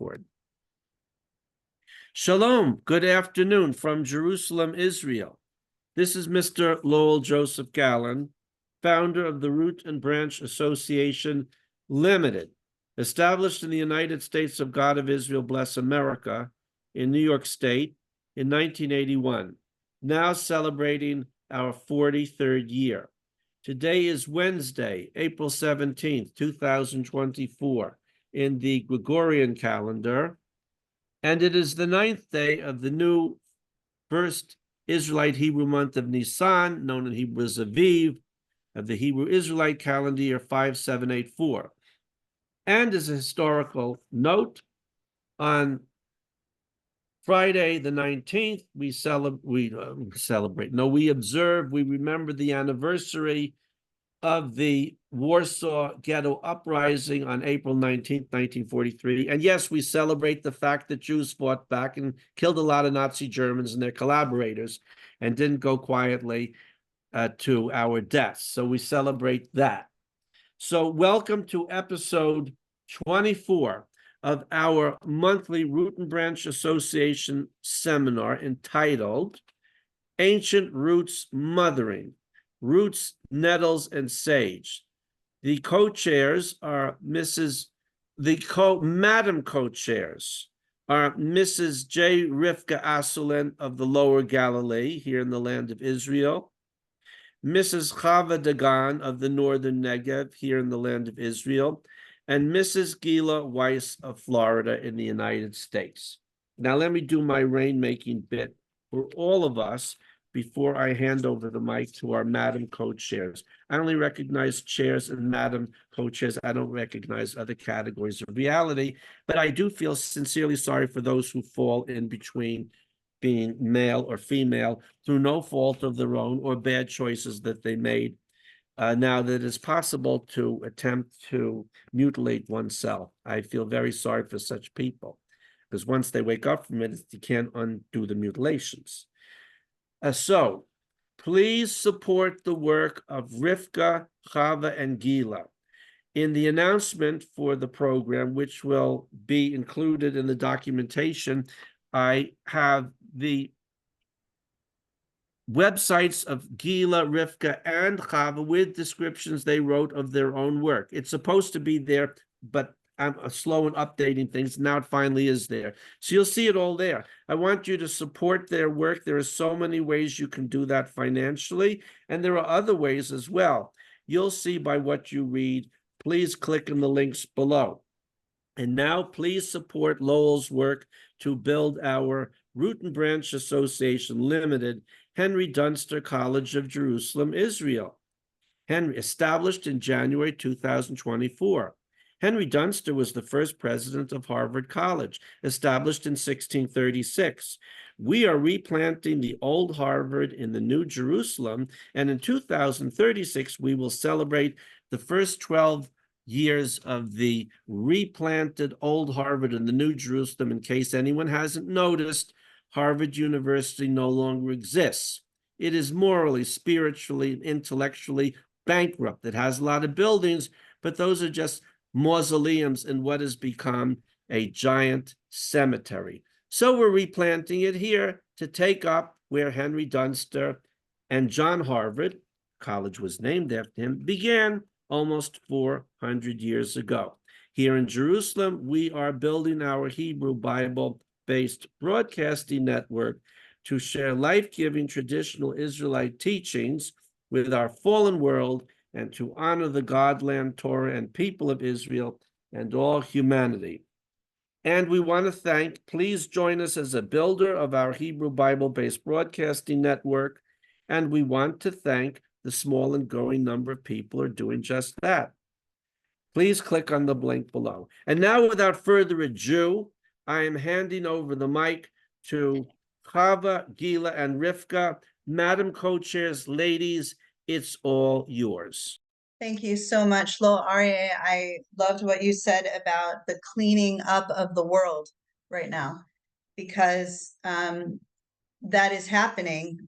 record. Shalom, good afternoon from Jerusalem, Israel. This is Mr. Lowell Joseph Gallen, founder of the Root and Branch Association Limited, established in the United States of God of Israel, bless America, in New York State in 1981, now celebrating our 43rd year. Today is Wednesday, April 17th, 2024, in the Gregorian calendar, and it is the 9th day of the new first Israelite Hebrew month of Nisan, known in Hebrew as Aviv, of the Hebrew Israelite calendar year 5784. And as a historical note, on Friday the 19th, we remember the anniversary of the Warsaw Ghetto Uprising on April 19th, 1943. And yes, we celebrate the fact that Jews fought back and killed a lot of Nazi Germans and their collaborators and didn't go quietly to our deaths. So we celebrate that. So welcome to episode 24 of our monthly Root and Branch Association seminar entitled Ancient Roots Mothering, Roots, Nettles, and Sage. The co-chairs are Madam co-chairs are Mrs. J. Rivkah Asoulin of the Lower Galilee here in the land of Israel, Mrs. Chava Dagan of the Northern Negev here in the land of Israel, and Mrs. Gilla Weiss of Florida in the United States. Now let me do my rainmaking bit for all of us before I hand over the mic to our Madam Co-Chairs. I only recognize chairs and Madam Co-Chairs. I don't recognize other categories of reality, but I do feel sincerely sorry for those who fall in between being male or female through no fault of their own or bad choices that they made. Now that it's possible to attempt to mutilate oneself, I feel very sorry for such people, because once they wake up from it, you can't undo the mutilations. So please support the work of Rivkah, Chava, and Gilla. In the announcement for the program, which will be included in the documentation, I have the websites of Gilla, Rivkah, and Chava with descriptions they wrote of their own work. It's supposed to be there, but I'm slow in updating things. Now it finally is there. So you'll see it all there. I want you to support their work. There are so many ways you can do that financially, and there are other ways as well. You'll see by what you read. Please click on the links below. And now please support Lowell's work to build our Root and Branch Association Limited, Henry Dunster College of Jerusalem, Israel. Henry, established in January 2024. Henry Dunster was the first president of Harvard College, established in 1636. We are replanting the old Harvard in the New Jerusalem, and in 2036, we will celebrate the first 12 years of the replanted old Harvard in the New Jerusalem. In case anyone hasn't noticed, Harvard University no longer exists. It is morally, spiritually, and intellectually bankrupt. It has a lot of buildings, but those are just mausoleums in what has become a giant cemetery. So we're replanting it here to take up where Henry Dunster and John Harvard, college was named after him, began almost 400 years ago. Here in Jerusalem, we are building our Hebrew Bible-based broadcasting network to share life-giving traditional Israelite teachings with our fallen world and to honor the God-land Torah and people of Israel and all humanity. And we want to thank, please join us as a builder of our Hebrew Bible-based broadcasting network, and we want to thank the small and growing number of people who are doing just that. Please click on the link below. And now, without further ado, I am handing over the mic to Chava, Gilla, and Rivkah. Madam Co-Chairs, ladies, it's all yours. Thank you so much, Lo Aryeh. I loved what you said about the cleaning up of the world right now, because that is happening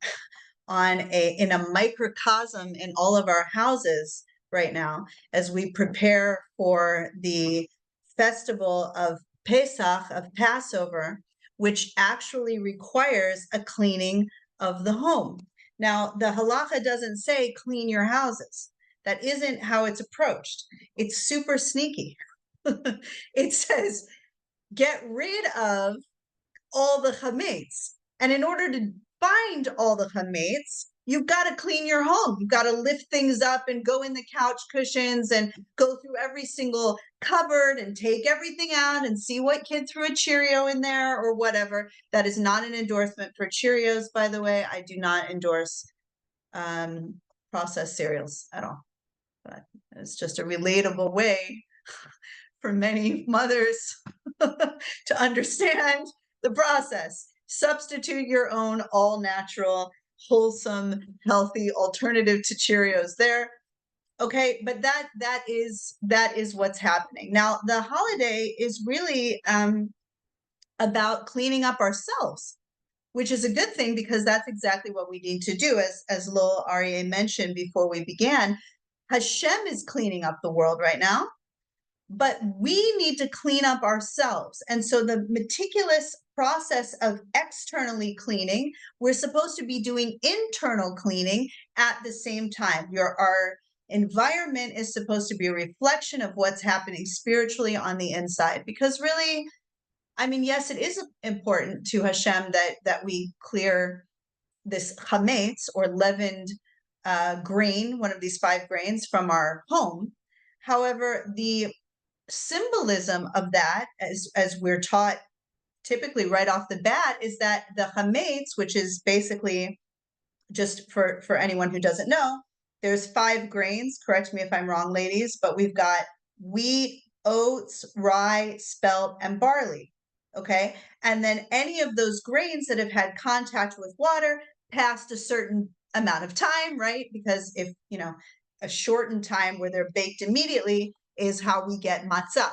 in a microcosm in all of our houses right now, as we prepare for the festival of Pesach, of Passover, which actually requires a cleaning of the home. Now, the halacha doesn't say clean your houses. That isn't how it's approached. It's super sneaky. It says get rid of all the chametz. And in order to find all the chametz, you've got to clean your home. You've got to lift things up and go in the couch cushions and go through every single cupboard and take everything out and see what kid threw a Cheerio in there or whatever. That is not an endorsement for Cheerios, by the way. I do not endorse processed cereals at all. But it's just a relatable way for many mothers to understand the process. Substitute your own all natural, wholesome, healthy alternative to Cheerios there. Okay, but that is what's happening. Now, the holiday is really about cleaning up ourselves, which is a good thing because that's exactly what we need to do. As Lil Aryeh mentioned before we began, Hashem is cleaning up the world right now, but we need to clean up ourselves. And so the meticulous process of externally cleaning, we're supposed to be doing internal cleaning at the same time. Our environment is supposed to be a reflection of what's happening spiritually on the inside, because really, I mean, yes, it is important to Hashem that we clear this chametz, or leavened grain, one of these 5 grains, from our home. However, the symbolism of that, as we're taught typically right off the bat, is that the chametz, which is basically, just for anyone who doesn't know, there's 5 grains. Correct me if I'm wrong, ladies, but we've got wheat, oats, rye, spelt, and barley. Okay, and then any of those grains that have had contact with water past a certain amount of time, right? Because if, a shortened time where they're baked immediately is how we get matzah.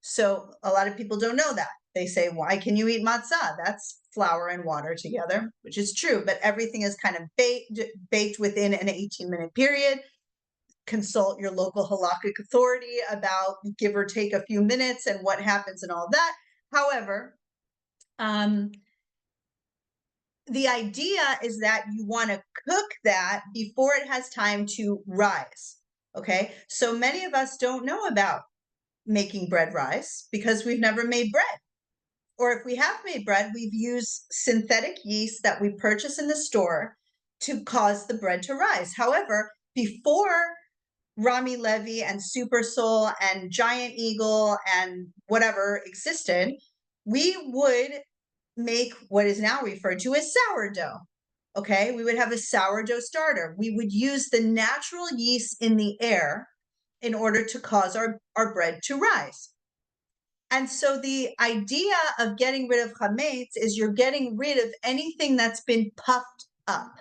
So a lot of people don't know that. They say, why can you eat matzah? That's flour and water together, which is true, but everything is kind of baked within an 18-minute period. Consult your local halakhic authority about, give or take a few minutes, and what happens and all that. However, the idea is that you want to cook that before it has time to rise. Okay, so many of us don't know about making bread rise because we've never made bread. Or if we have made bread, we've used synthetic yeast that we purchase in the store to cause the bread to rise. However, before Rami Levy and Super Soul and Giant Eagle and whatever existed, we would make what is now referred to as sourdough. Okay, we would have a sourdough starter. We would use the natural yeast in the air in order to cause our bread to rise. And so the idea of getting rid of chametz is you're getting rid of anything that's been puffed up.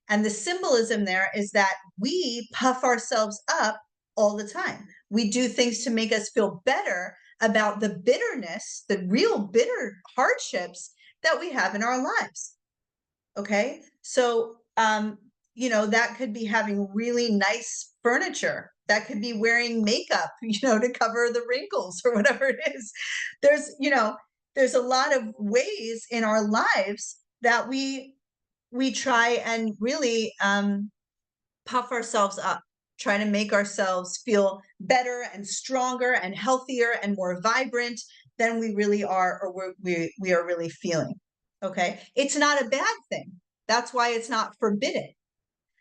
And the symbolism there is that we puff ourselves up all the time. We do things to make us feel better about the bitterness, the real bitter hardships that we have in our lives. Okay, so that could be having really nice furniture. That could be wearing makeup, to cover the wrinkles or whatever it is. There's a lot of ways in our lives that we try and really puff ourselves up, try to make ourselves feel better and stronger and healthier and more vibrant than we really are, or we are really feeling. Okay, it's not a bad thing. That's why it's not forbidden.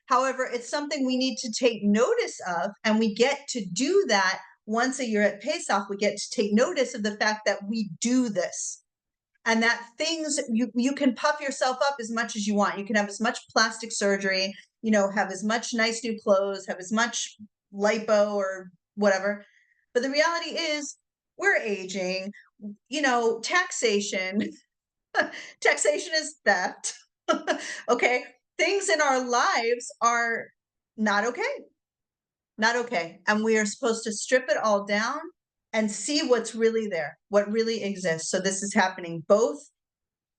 However, it's something we need to take notice of, and we get to do that once a year at Pesach. We get to take notice of the fact that we do this, and that things, you can puff yourself up as much as you want. You can have as much plastic surgery, have as much nice new clothes, have as much lipo or whatever. But the reality is we're aging, taxation is theft. Okay, things in our lives are not okay. And we are supposed to strip it all down and see what's really there, what really exists. So this is happening both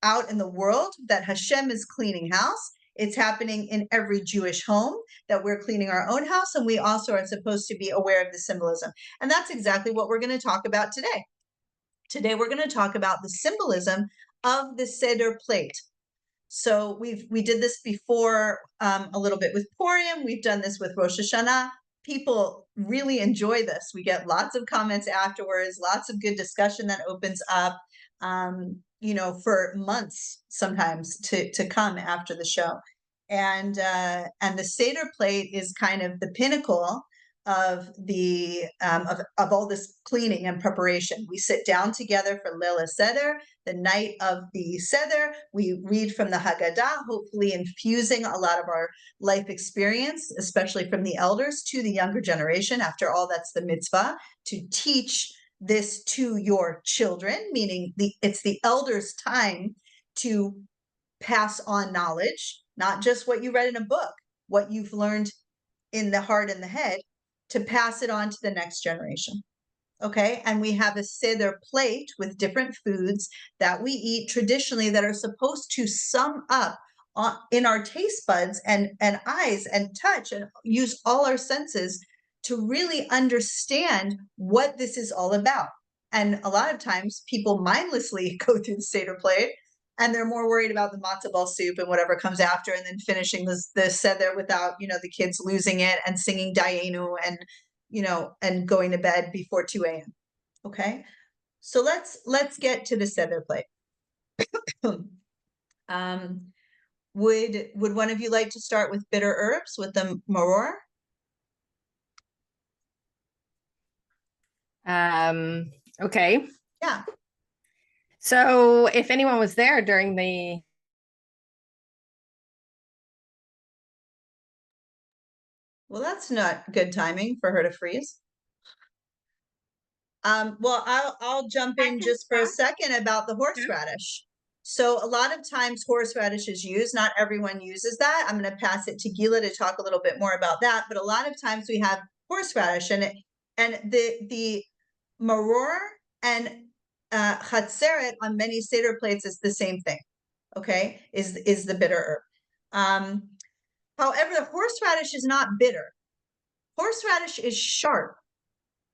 out in the world, that Hashem is cleaning house. It's happening in every Jewish home, that we're cleaning our own house. And we also are supposed to be aware of the symbolism. And that's exactly what we're going to talk about today. Today, we're going to talk about the symbolism of the Seder plate. So we did this before a little bit with Purim. We've done this with Rosh Hashanah. People really enjoy this. We get lots of comments afterwards, lots of good discussion that opens up, for months sometimes to come after the show. And the Seder plate is kind of the pinnacle of the of all this cleaning and preparation. We sit down together for Leil Seder, the night of the Seder. We read from the Haggadah, hopefully infusing a lot of our life experience, especially from the elders to the younger generation. After all, that's the mitzvah, to teach this to your children, meaning it's the elders' time to pass on knowledge, not just what you read in a book, what you've learned in the heart and the head, to pass it on to the next generation. Okay, and we have a Seder plate with different foods that we eat traditionally that are supposed to sum up in our taste buds and eyes and touch, and use all our senses to really understand what this is all about. And a lot of times people mindlessly go through the Seder plate, and they're more worried about the matzo ball soup and whatever comes after, and then finishing the Seder without, the kids losing it and singing Dayenu and going to bed before 2 a.m. Okay, so let's get to the Seder plate. Would one of you like to start with bitter herbs with the maror? Okay. Yeah. So if anyone was there during the Well, that's not good timing for her to freeze. Well, I'll jump in just for a second about the horseradish. So a lot of times horseradish is used. Not everyone uses that. I'm going to pass it to Gilla to talk a little bit more about that. But a lot of times we have horseradish, and the maror and chatzeret on many Seder plates is the same thing. Okay, is the bitter herb. However, the horseradish is not bitter. Horseradish is sharp.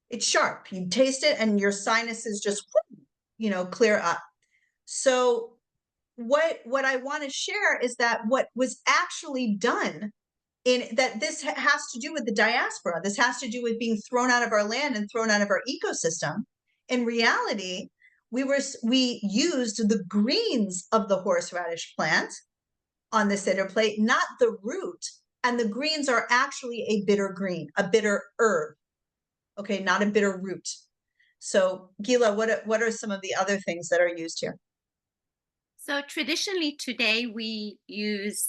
It's sharp. You taste it and your sinuses just, clear up. So what I want to share is that what was actually done this has to do with the diaspora. This has to do with being thrown out of our land and thrown out of our ecosystem. In reality, we used the greens of the horseradish plant on the Seder plate, not the root. And the greens are actually a bitter green, a bitter herb. Okay, not a bitter root. So Gilla, what are some of the other things that are used here? So traditionally today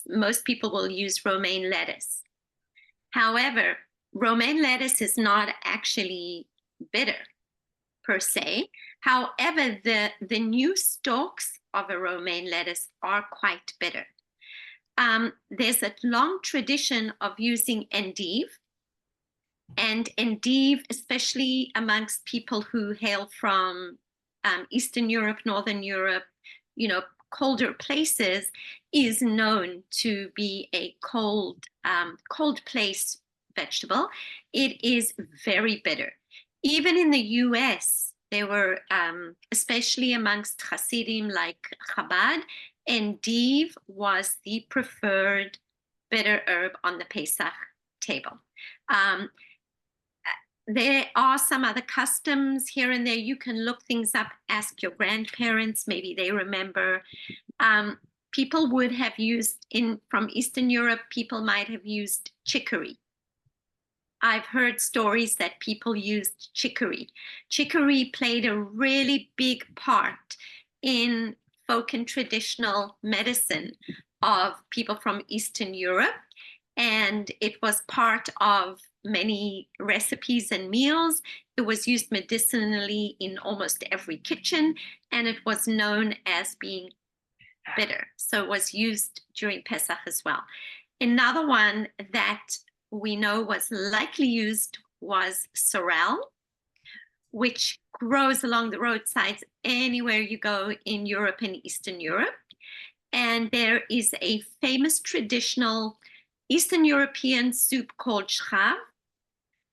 most people will use romaine lettuce. However, romaine lettuce is not actually bitter per se. However, the new stalks of a romaine lettuce are quite bitter. There's a long tradition of using endive. And endive, especially amongst people who hail from Eastern Europe, Northern Europe, colder places, is known to be a cold place vegetable. It is very bitter. Even in the US, there were, especially amongst Hasidim like Chabad, endive was the preferred bitter herb on the Pesach table. There are some other customs here and there. You can look things up, ask your grandparents, maybe they remember. People would have used, from Eastern Europe, people might have used chicory. I've heard stories that people used chicory. Chicory played a really big part in folk and traditional medicine of people from Eastern Europe. And it was part of many recipes and meals. It was used medicinally in almost every kitchen, and it was known as being bitter. So it was used during Pesach as well. Another one that we know was likely used was sorrel, which grows along the roadsides anywhere you go in Europe and Eastern Europe. And there is a famous traditional Eastern European soup called Chava,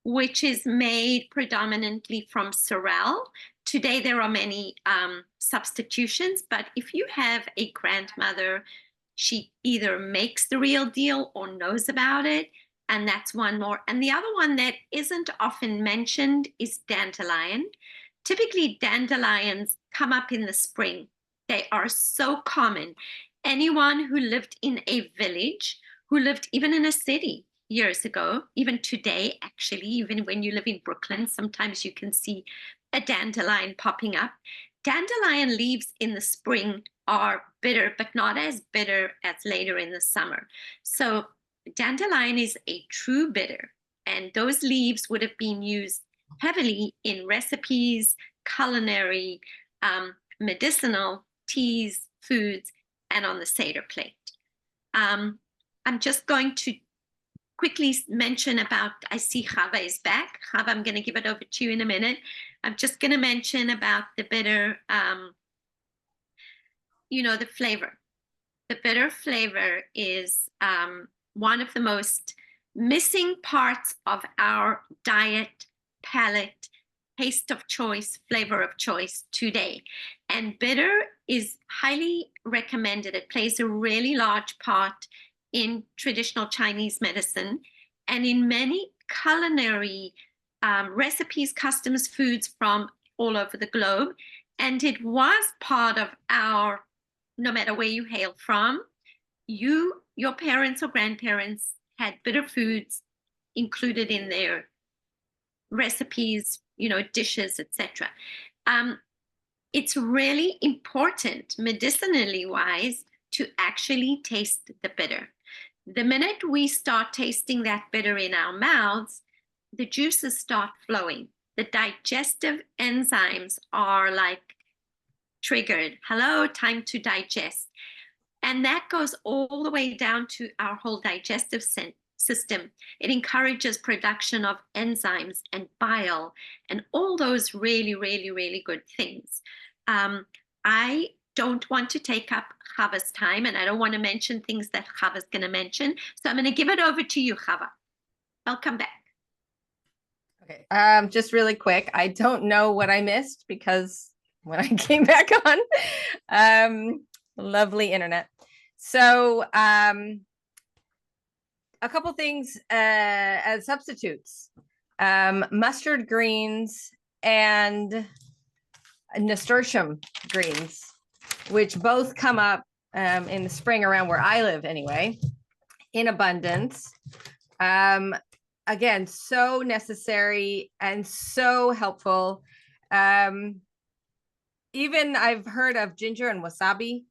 which is made predominantly from sorrel, Today, there are many substitutions, but if you have a grandmother, she either makes the real deal or knows about it, and that's one more. And the other one that isn't often mentioned is dandelion. Typically, dandelions come up in the spring. They are so common. Anyone who lived in a village, who lived even in a city years ago, even today, actually, even when you live in Brooklyn, sometimes you can see a dandelion popping up. Dandelion leaves in the spring are bitter, but not as bitter as later in the summer. So dandelion is a true bitter, and those leaves would have been used heavily in recipes, culinary, medicinal, teas, foods, and on the Seder plate. I'm just going to quickly mention about, I see Chava is back. Chava, I'm going to give it over to you in a minute. I'm just going to mention about the bitter, the flavor. The bitter flavor is one of the most missing parts of our diet, palate, taste of choice, flavor of choice today. And bitter is highly recommended. It plays a really large part in traditional Chinese medicine and in many culinary recipes, customs, foods from all over the globe. And it was part of our, no matter where you hail from, your parents or grandparents had bitter foods included in their recipes, dishes, etc. It's really important, medicinally wise, to actually taste the bitter. The minute we start tasting that bitter in our mouths, the juices start flowing. The digestive enzymes are like triggered. Hello, time to digest. And that goes all the way down to our whole digestive system. It encourages production of enzymes and bile and all those really, really, really good things. I don't want to take up Chava's time, and I don't want to mention things that Chava's going to mention. So I'm going to give it over to you, Chava. Welcome back. Okay. Just really quick. I don't know what I missed because when I came back on, lovely internet. So a couple things as substitutes, mustard greens and nasturtium greens, which both come up in the spring around where I live anyway, in abundance. Again, so necessary and so helpful. Even I've heard of ginger and wasabi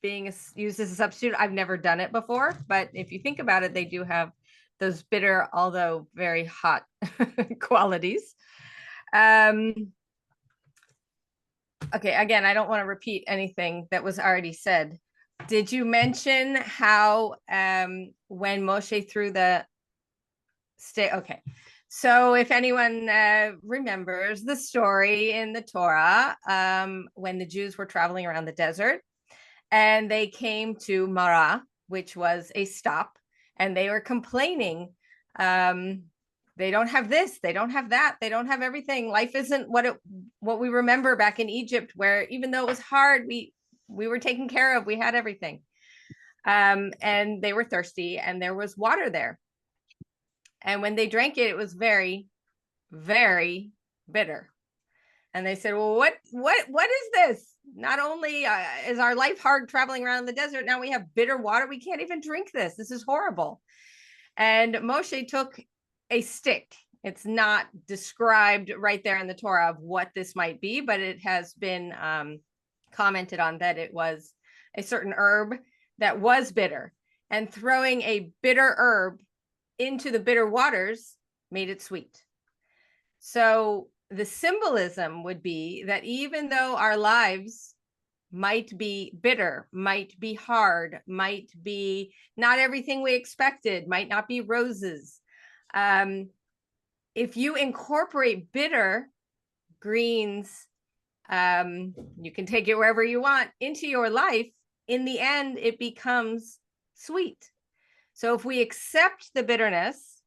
being used as a substitute. I've never done it before, but if you think about it, they do have those bitter, although very hot qualities. Okay, again, I don't want to repeat anything that was already said. Did you mention how when Moshe threw the stick? Okay, so if anyone remembers the story in the Torah, when the Jews were traveling around the desert and they came to Marah, which was a stop, and they were complaining, they don't have this, they don't have that, they don't have everything. Life isn't what we remember back in Egypt, where even though it was hard, we were taken care of, we had everything. And they were thirsty and there was water there. And when they drank it, it was very, very bitter. And they said, well, what is this? Not only is our life hard traveling around the desert, now we have bitter water. We can't even drink this. This is horrible. And Moshe took a stick. It's not described right there in the Torah of what this might be, but it has been commented on that it was a certain herb that was bitter. And throwing a bitter herb into the bitter waters made it sweet. So the symbolism would be that even though our lives might be bitter, might be hard, might be not everything we expected, might not be roses, if you incorporate bitter greens, you can take it wherever you want into your life, in the end, it becomes sweet. So if we accept the bitterness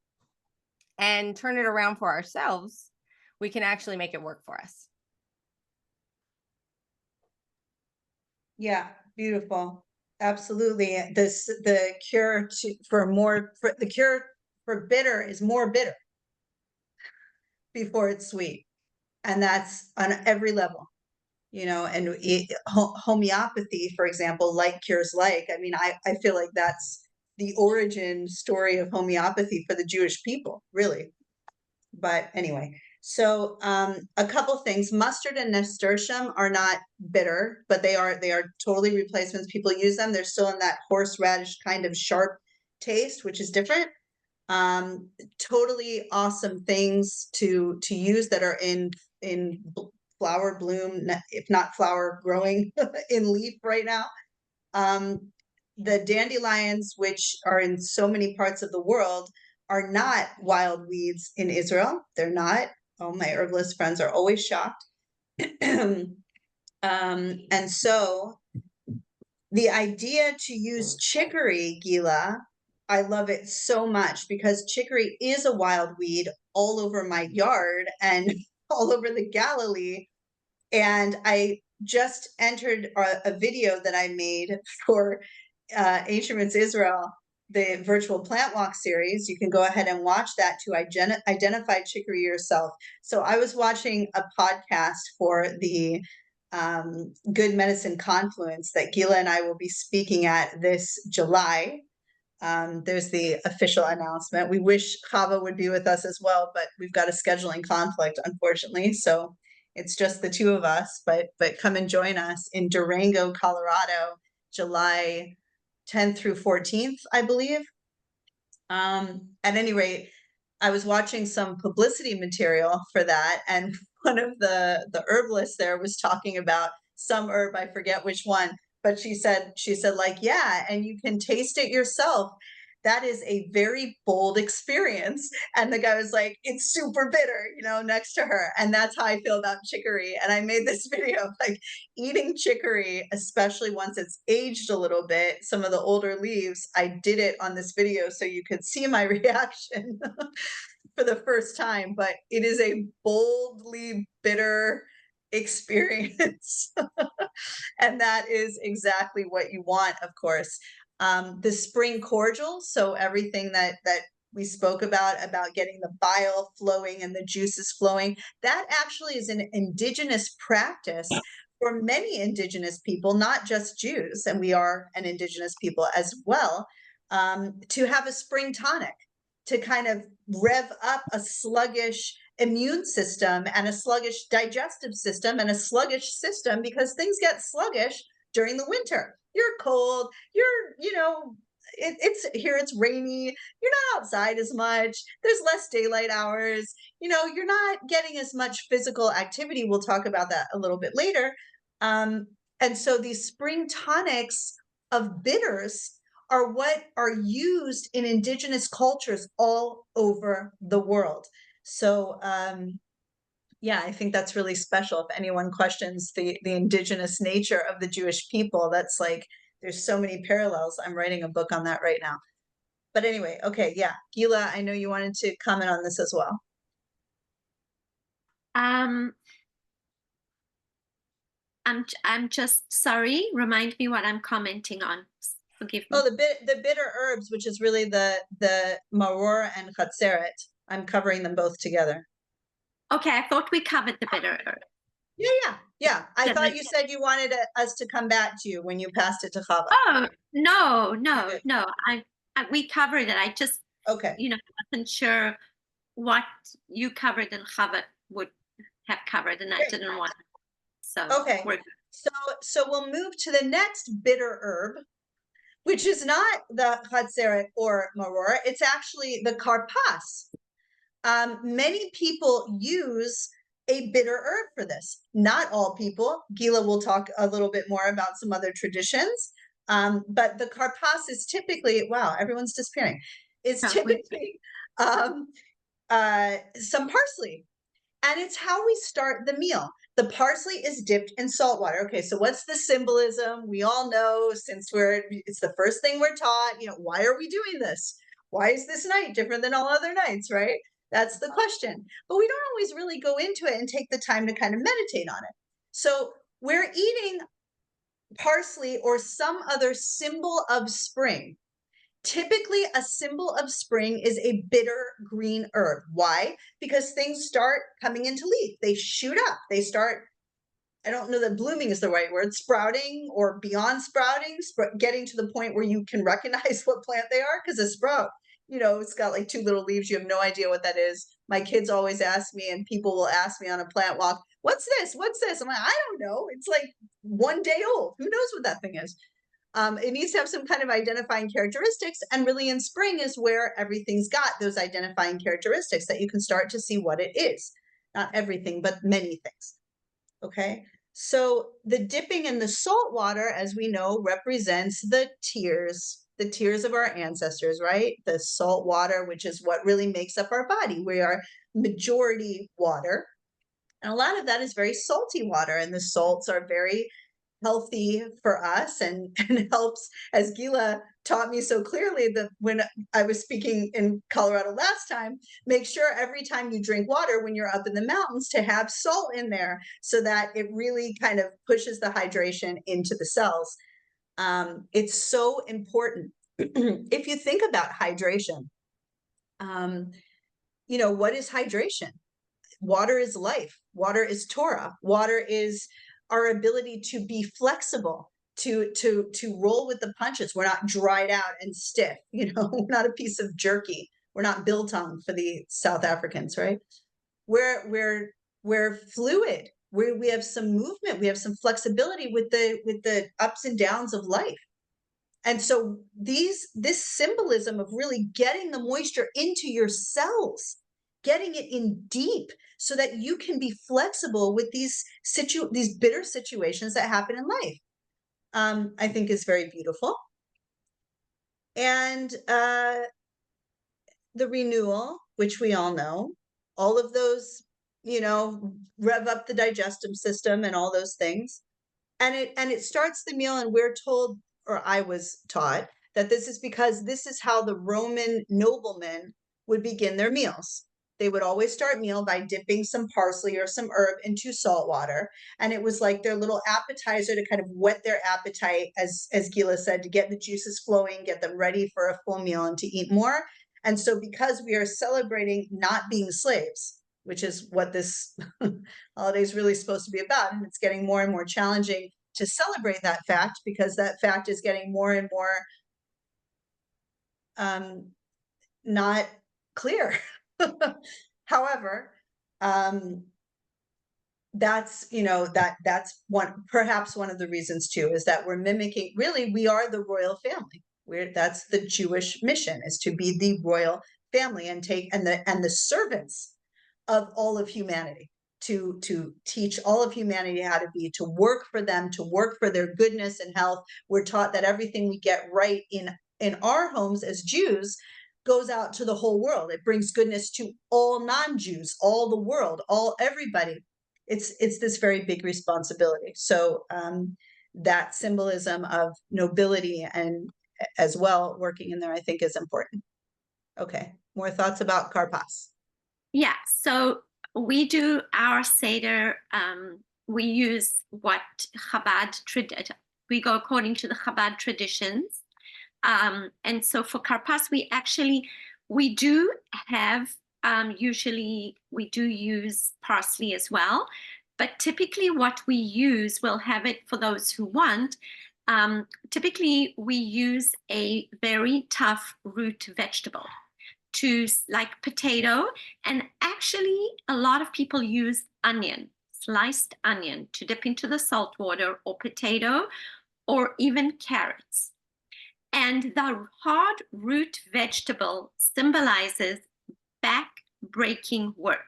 and turn it around for ourselves, we can actually make it work for us. Yeah, beautiful. Absolutely. The cure the cure for bitter is more bitter before it's sweet. And that's on every level, and homeopathy, for example, like cures like. I mean, I feel like that's the origin story of homeopathy for the Jewish people, really. But anyway, so a couple things. Mustard and nasturtium are not bitter, but they are totally replacements. People use them. They're still in that horseradish kind of sharp taste, which is different. Totally awesome things to use that are in flower bloom, if not flower growing in leaf right now. The dandelions, which are in so many parts of the world, are not wild weeds in Israel. They're not. Oh, my herbalist friends are always shocked. And so the idea to use chicory, Gilla, I love it so much because chicory is a wild weed all over my yard and all over the Galilee. And I just entered a video that I made for Ancient Roots Israel, the virtual plant walk series. You can go ahead and watch that to identify chicory yourself. So I was watching a podcast for the Good Medicine Confluence that Gilla and I will be speaking at this July. There's the official announcement. We wish Chava would be with us as well, but we've got a scheduling conflict, unfortunately. So it's just the two of us, but come and join us in Durango, Colorado, July 10th through 14th, I believe. At any rate, I was watching some publicity material for that, and one of the herbalists there was talking about some herb, I forget which one, but she said like, yeah, and you can taste it yourself. That is a very bold experience. And the guy was like, it's super bitter, next to her. And that's how I feel about chicory. And I made this video of like eating chicory, especially once it's aged a little bit, some of the older leaves. I did it on this video so you could see my reaction for the first time, but it is a boldly bitter experience. And that is exactly what you want, of course. The spring cordial, so everything that we spoke about getting the bile flowing and the juices flowing, that actually is an indigenous practice for many indigenous people, not just Jews, and we are an indigenous people as well, to have a spring tonic, to kind of rev up a sluggish immune system and a sluggish digestive system and a sluggish system, because things get sluggish during the winter. You're cold, it's here, it's rainy, you're not outside as much, there's less daylight hours, you're not getting as much physical activity. We'll talk about that a little bit later. And so these spring tonics of bitters are what are used in indigenous cultures all over the world. So yeah, I think that's really special. If anyone questions the indigenous nature of the Jewish people, that's like, there's so many parallels. I'm writing a book on that right now. But anyway, okay, yeah. Gilla, I know you wanted to comment on this as well. I'm just sorry. Remind me what I'm commenting on. Forgive me. Oh, the bitter herbs, which is really the maror and chatzeret. I'm covering them both together. Okay, I thought we covered the bitter herb. Yeah. I thought you said you wanted us to come back to you when you passed it to Chava. Oh, no. We covered it. I just, Okay. wasn't sure what you covered and Chava would have covered, and I didn't want to. So okay. We're good. So we'll move to the next bitter herb, which is not the chatzeret or maror. It's actually the karpas. Many people use a bitter herb for this. Not all people. Gilla will talk a little bit more about some other traditions. But the karpas is typically, wow, everyone's disappearing. It's typically some parsley. And it's how we start the meal. The parsley is dipped in salt water. Okay, so what's the symbolism? We all know, since it's the first thing we're taught, why are we doing this? Why is this night different than all other nights, right? That's the question. But we don't always really go into it and take the time to kind of meditate on it. So we're eating parsley or some other symbol of spring. Typically, a symbol of spring is a bitter green herb. Why? Because things start coming into leaf. They shoot up. They start, I don't know that blooming is the right word, sprouting or beyond sprouting, getting to the point where you can recognize what plant they are, because a sprout, you know, it's got like 2 little leaves. You have no idea what that is. My kids always ask me, and people will ask me on a plant walk, what's this? What's this? I'm like, I don't know. It's like 1 day old. Who knows what that thing is? It needs to have some kind of identifying characteristics. And really in spring is where everything's got those identifying characteristics that you can start to see what it is. Not everything, but many things. Okay. So the dipping in the salt water, as we know, represents the tears of our ancestors, right? The salt water, which is what really makes up our body. We are majority water. And a lot of that is very salty water. And the salts are very healthy for us and helps, as Gilla taught me so clearly that when I was speaking in Colorado last time, make sure every time you drink water when you're up in the mountains to have salt in there so that it really kind of pushes the hydration into the cells. It's so important. If you think about hydration, you know, what is hydration? Water is life. Water is Torah. Water is our ability to be flexible, to roll with the punches. We're not dried out and stiff, you know, we're not a piece of jerky. We're not biltong for the South Africans, right? We're fluid. We have some movement. We have some flexibility with the ups and downs of life. And so this symbolism of really getting the moisture into your cells, getting it in deep so that you can be flexible with these bitter situations that happen in life, I think is very beautiful. And the renewal, which we all know, all of those, you know, rev up the digestive system and all those things. And it starts the meal, and we're told, or I was taught, that this is because this is how the Roman noblemen would begin their meals. They would always start meal by dipping some parsley or some herb into salt water. And it was like their little appetizer to kind of whet their appetite, as Gilla said, to get the juices flowing, get them ready for a full meal and to eat more. And so because we are celebrating not being slaves, which is what this holiday is really supposed to be about, and it's getting more and more challenging to celebrate that fact, because that fact is getting more and more not clear. However, that's, you know, that's perhaps one of the reasons too, is that we're mimicking, really, we are the royal family. That's the Jewish mission, is to be the royal family and the servants of all of humanity, to teach all of humanity how to be, to work for them, to work for their goodness and health. We're taught that everything we get right in our homes as Jews goes out to the whole world. It brings goodness to all non-Jews, all the world, everybody. It's this very big responsibility. So that symbolism of nobility and as well working in there, I think, is important. Okay, more thoughts about karpas? Yeah, so we do our Seder, we use what we go according to the Chabad traditions. And so for karpas, we do have, usually we do use parsley as well, but typically what we use, we'll have it for those who want. Typically we use a very tough root vegetable, like potato, and actually a lot of people use onion, sliced onion, to dip into the salt water, or potato, or even carrots. And the hard root vegetable symbolizes back-breaking work.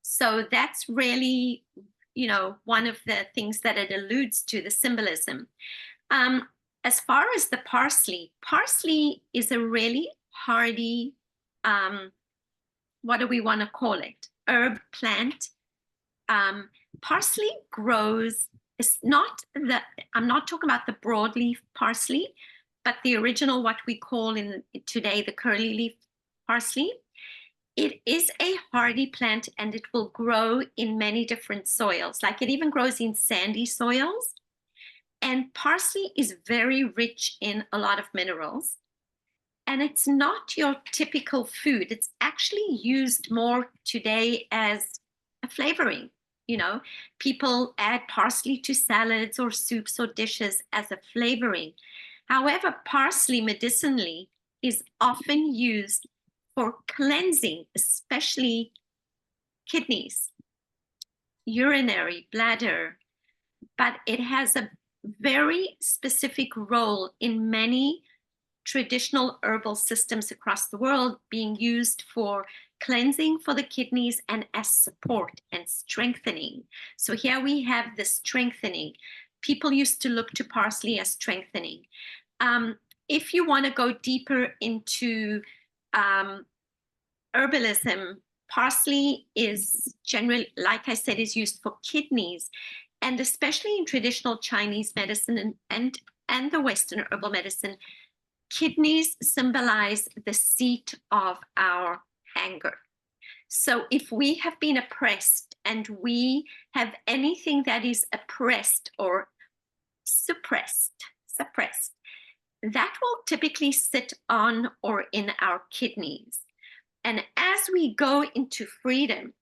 So that's really, you know, one of the things that it alludes to, the symbolism. As far as the parsley is a really hardy, what do we want to call it? Herb plant. Parsley grows, I'm not talking about the broadleaf parsley, but the original, what we call in today the curly leaf parsley. It is a hardy plant and it will grow in many different soils. Like it even grows in sandy soils. And parsley is very rich in a lot of minerals. And it's not your typical food. It's actually used more today as a flavoring. You know, people add parsley to salads or soups or dishes as a flavoring. However, parsley medicinally is often used for cleansing, especially kidneys, urinary bladder, but it has a very specific role in many traditional herbal systems across the world, being used for cleansing for the kidneys and as support and strengthening. So here we have the strengthening. People used to look to parsley as strengthening. If you want to go deeper into herbalism, parsley is generally, like I said, is used for kidneys, and especially in traditional Chinese medicine and the Western herbal medicine, kidneys symbolize the seat of our anger. So if we have been oppressed and we have anything that is oppressed or suppressed, that will typically sit on or in our kidneys. And as we go into freedom,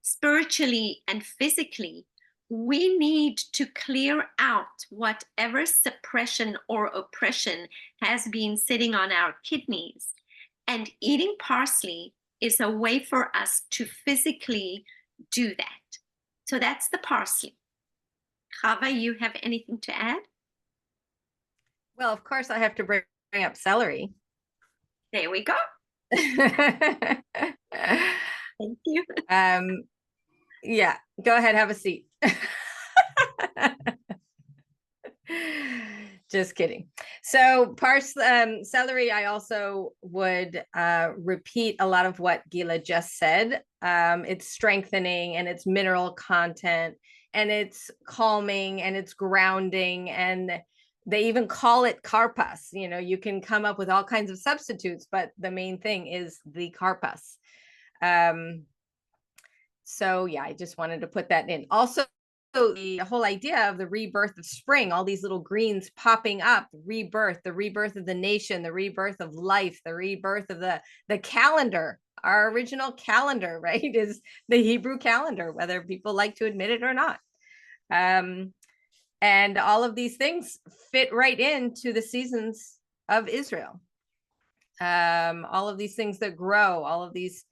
spiritually and physically, we need to clear out whatever suppression or oppression has been sitting on our kidneys. And eating parsley is a way for us to physically do that. So that's the parsley. Chava, you have anything to add? Well, of course, I have to bring up celery. There we go. Thank you. Yeah, go ahead, have a seat. Just kidding. So celery, I also would repeat a lot of what Gilla just said. It's strengthening and it's mineral content and it's calming and it's grounding, and they even call it karpas. You know, you can come up with all kinds of substitutes, but the main thing is the karpas. So yeah, I just wanted to put that in. Also, the whole idea of the rebirth of spring, all these little greens popping up, rebirth, the rebirth of the nation, the rebirth of life, the rebirth of the calendar. Our original calendar, right, is the Hebrew calendar, whether people like to admit it or not. And all of these things fit right into the seasons of Israel. All of these things that grow, all of these.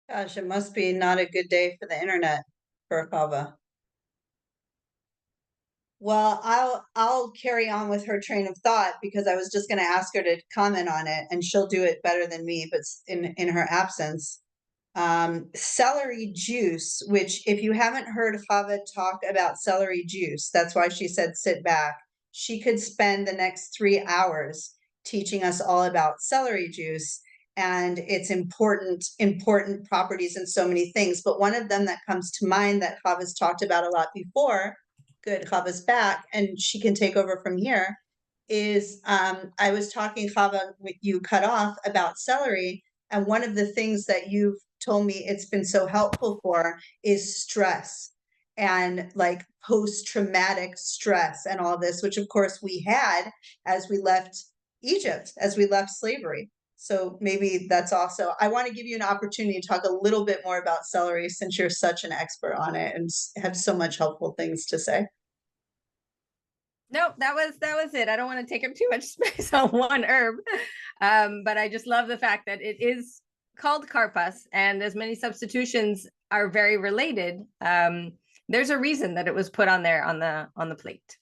Gosh, it must be not a good day for the internet for Chava. Well, I'll carry on with her train of thought because I was just going to ask her to comment on it, and she'll do it better than me, but in her absence. Celery juice, which if you haven't heard Chava talk about celery juice, that's why she said sit back. She could spend the next 3 hours teaching us all about celery juice and its important properties and so many things. But one of them that comes to mind that Chava's talked about a lot before, good, Chava's back and she can take over from here, is I was talking, Chava, with you cut off about celery, and one of the things that you've told me it's been so helpful for is stress and like post-traumatic stress and all this, which of course we had as we left Egypt, as we left slavery. So maybe that's also, I want to give you an opportunity to talk a little bit more about celery since you're such an expert on it and have so much helpful things to say. No, that was it. I don't want to take up too much space on one herb. But I just love the fact that it is called karpas, and as many substitutions are very related, there's a reason that it was put on there on the plate.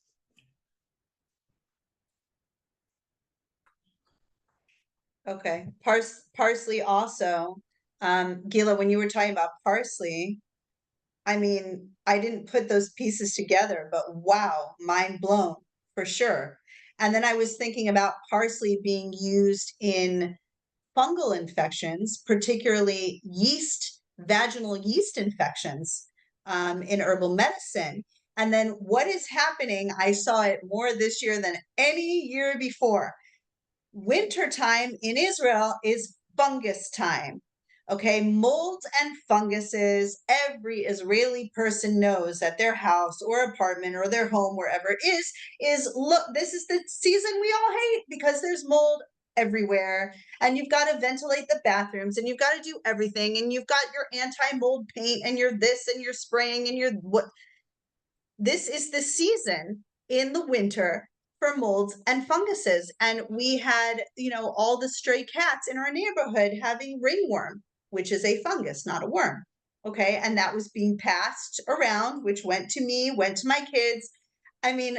Okay, parsley also. Gilla, when you were talking about parsley, I mean, I didn't put those pieces together, but wow, mind blown for sure. And then I was thinking about parsley being used in fungal infections, particularly vaginal yeast infections, in herbal medicine. And then what is happening, I saw it more this year than any year before. Wintertime in Israel is fungus time. Okay, molds and funguses. Every Israeli person knows that their house or apartment or their home, wherever it is look, this is the season we all hate because there's mold everywhere. And you've got to ventilate the bathrooms and you've got to do everything. And you've got your anti-mold paint and your this and your spraying and your what. This is the season in the winter for molds and funguses. And we had, all the stray cats in our neighborhood having ringworm, which is a fungus, not a worm. Okay. And that was being passed around, which went to me, went to my kids. I mean,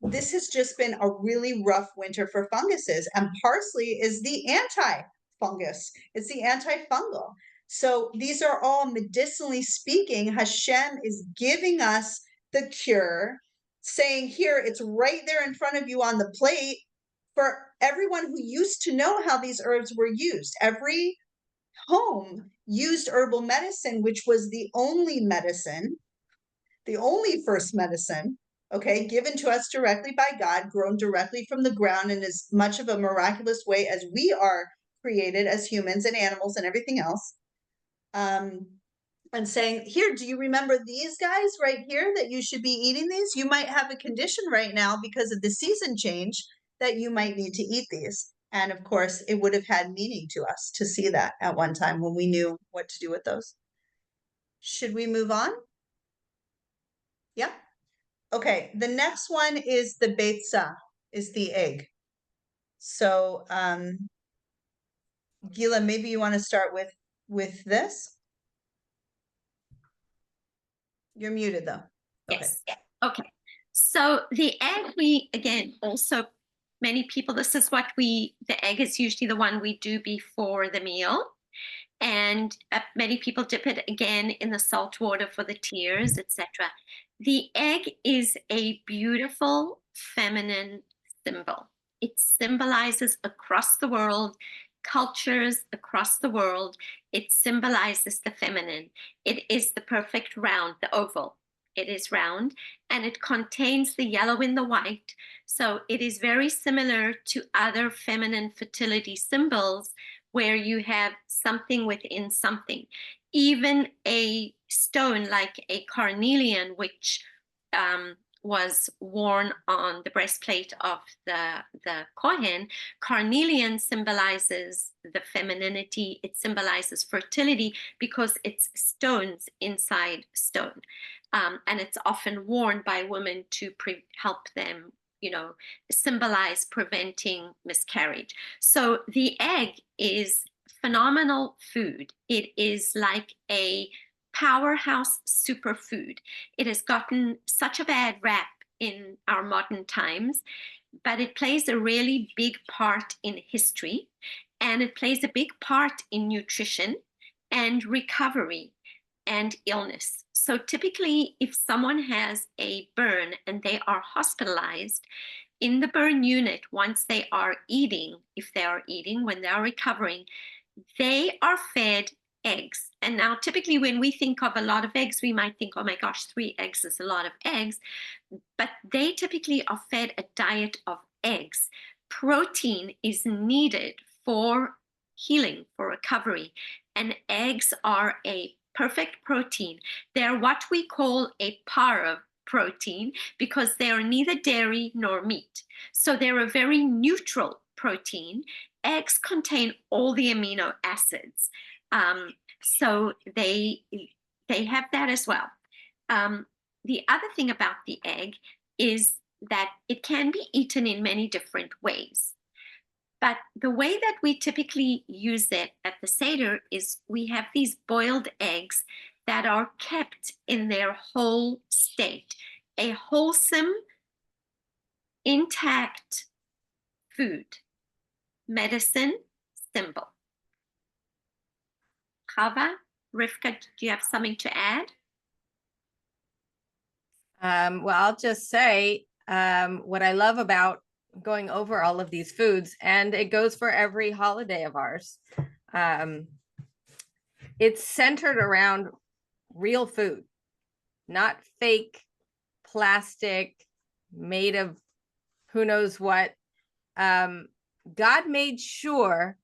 this has just been a really rough winter for funguses. And parsley is the anti-fungus, it's the antifungal. So these are all medicinally speaking. Hashem is giving us the cure, saying, here, it's right there in front of you on the plate for everyone who used to know how these herbs were used. Every home used herbal medicine, which was the only medicine, the only first medicine, okay, given to us directly by God, grown directly from the ground in as much of a miraculous way as we are created as humans and animals and everything else. And saying, here, do you remember these guys right here that you should be eating these? You might have a condition right now because of the season change that you might need to eat these. And of course, it would have had meaning to us to see that at one time when we knew what to do with those. Should we move on? Yeah. Okay, the next one is the beitza, is the egg. So, Gilla, maybe you want to start with this? You're muted though. Yes. Okay. So the egg, we, again, also many people, this is what the egg is usually the one we do before the meal. And many people dip it again in the salt water for the tears, etc. The egg is a beautiful feminine symbol. It symbolizes across the world, cultures across the world. It symbolizes the feminine. It is the perfect round, the oval. It is round and it contains the yellow and the white. So it is very similar to other feminine fertility symbols where you have something within something. Even a stone like a carnelian, which was worn on the breastplate of the Kohen. Carnelian symbolizes the femininity. It symbolizes fertility because it's stones inside stone. And it's often worn by women to help them, symbolize preventing miscarriage. So the egg is phenomenal food. It is like a powerhouse superfood. It has gotten such a bad rap in our modern times, but it plays a really big part in history, and it plays a big part in nutrition and recovery and illness. So typically, if someone has a burn and they are hospitalized, in the burn unit, once they are eating, if they are eating, when they are recovering, they are fed eggs. And now typically when we think of a lot of eggs, we might think, oh my gosh, 3 eggs is a lot of eggs. But they typically are fed a diet of eggs. Protein is needed for healing, for recovery. And eggs are a perfect protein. They're what we call a parve protein because they are neither dairy nor meat. So they're a very neutral protein. Eggs contain all the amino acids. So they have that as well. The other thing about the egg is that it can be eaten in many different ways. But the way that we typically use it at the Seder is we have these boiled eggs that are kept in their whole state, a wholesome, intact food, medicine, symbol. Chava, Rivkah, do you have something to add? Well, I'll just say what I love about going over all of these foods, and it goes for every holiday of ours. It's centered around real food, not fake plastic, made of who knows what. God made sure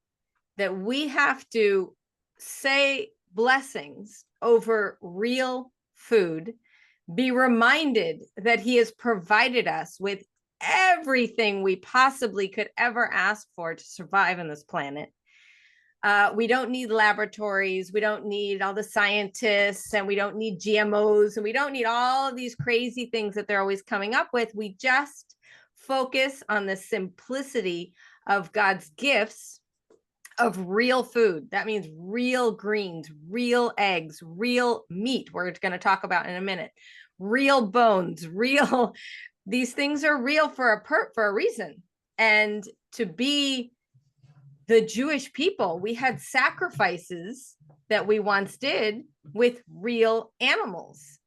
that we have to say blessings over real food, be reminded that he has provided us with everything we possibly could ever ask for to survive on this planet. We don't need laboratories. We don't need all the scientists, and we don't need GMOs, and we don't need all of these crazy things that they're always coming up with. We just focus on the simplicity of God's gifts of real food. That means real greens, real eggs, real meat, we're going to talk about in a minute, real bones, real, these things are real for a reason. And to be the Jewish people, we had sacrifices that we once did with real animals.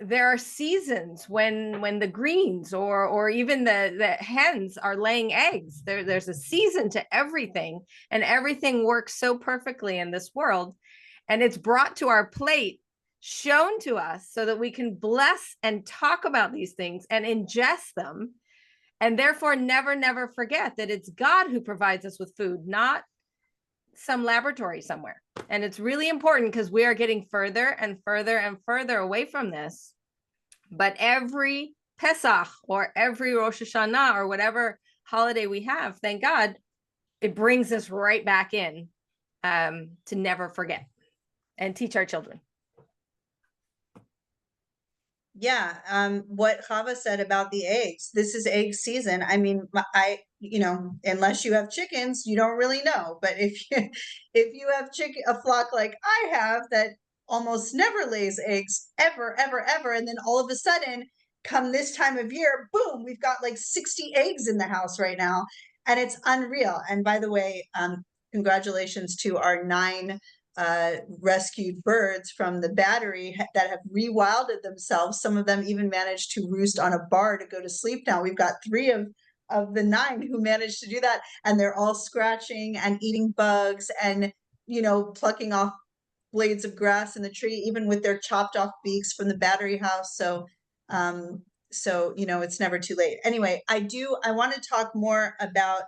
There are seasons when the greens or even the hens are laying eggs. There's a season to everything, and everything works so perfectly in this world. And it's brought to our plate, shown to us so that we can bless and talk about these things and ingest them. And therefore never forget that it's God who provides us with food, not some laboratory somewhere. And it's really important because we are getting further and further and further away from this. But every Pesach or every Rosh Hashanah or whatever holiday we have, thank God, it brings us right back in to never forget and teach our children. Yeah, what Chava said about the eggs, this is egg season. I mean, unless you have chickens, you don't really know. But if you have a flock like I have that almost never lays eggs ever, and then all of a sudden, come this time of year, boom, we've got like 60 eggs in the house right now, and it's unreal. And by the way, congratulations to our 9 rescued birds from the battery that have rewilded themselves. Some of them even managed to roost on a bar to go to sleep now. We've got 3 of the 9 who managed to do that, and they're all scratching and eating bugs and plucking off blades of grass in the tree, even with their chopped off beaks from the battery house. So it's never too late. Anyway, I want to talk more about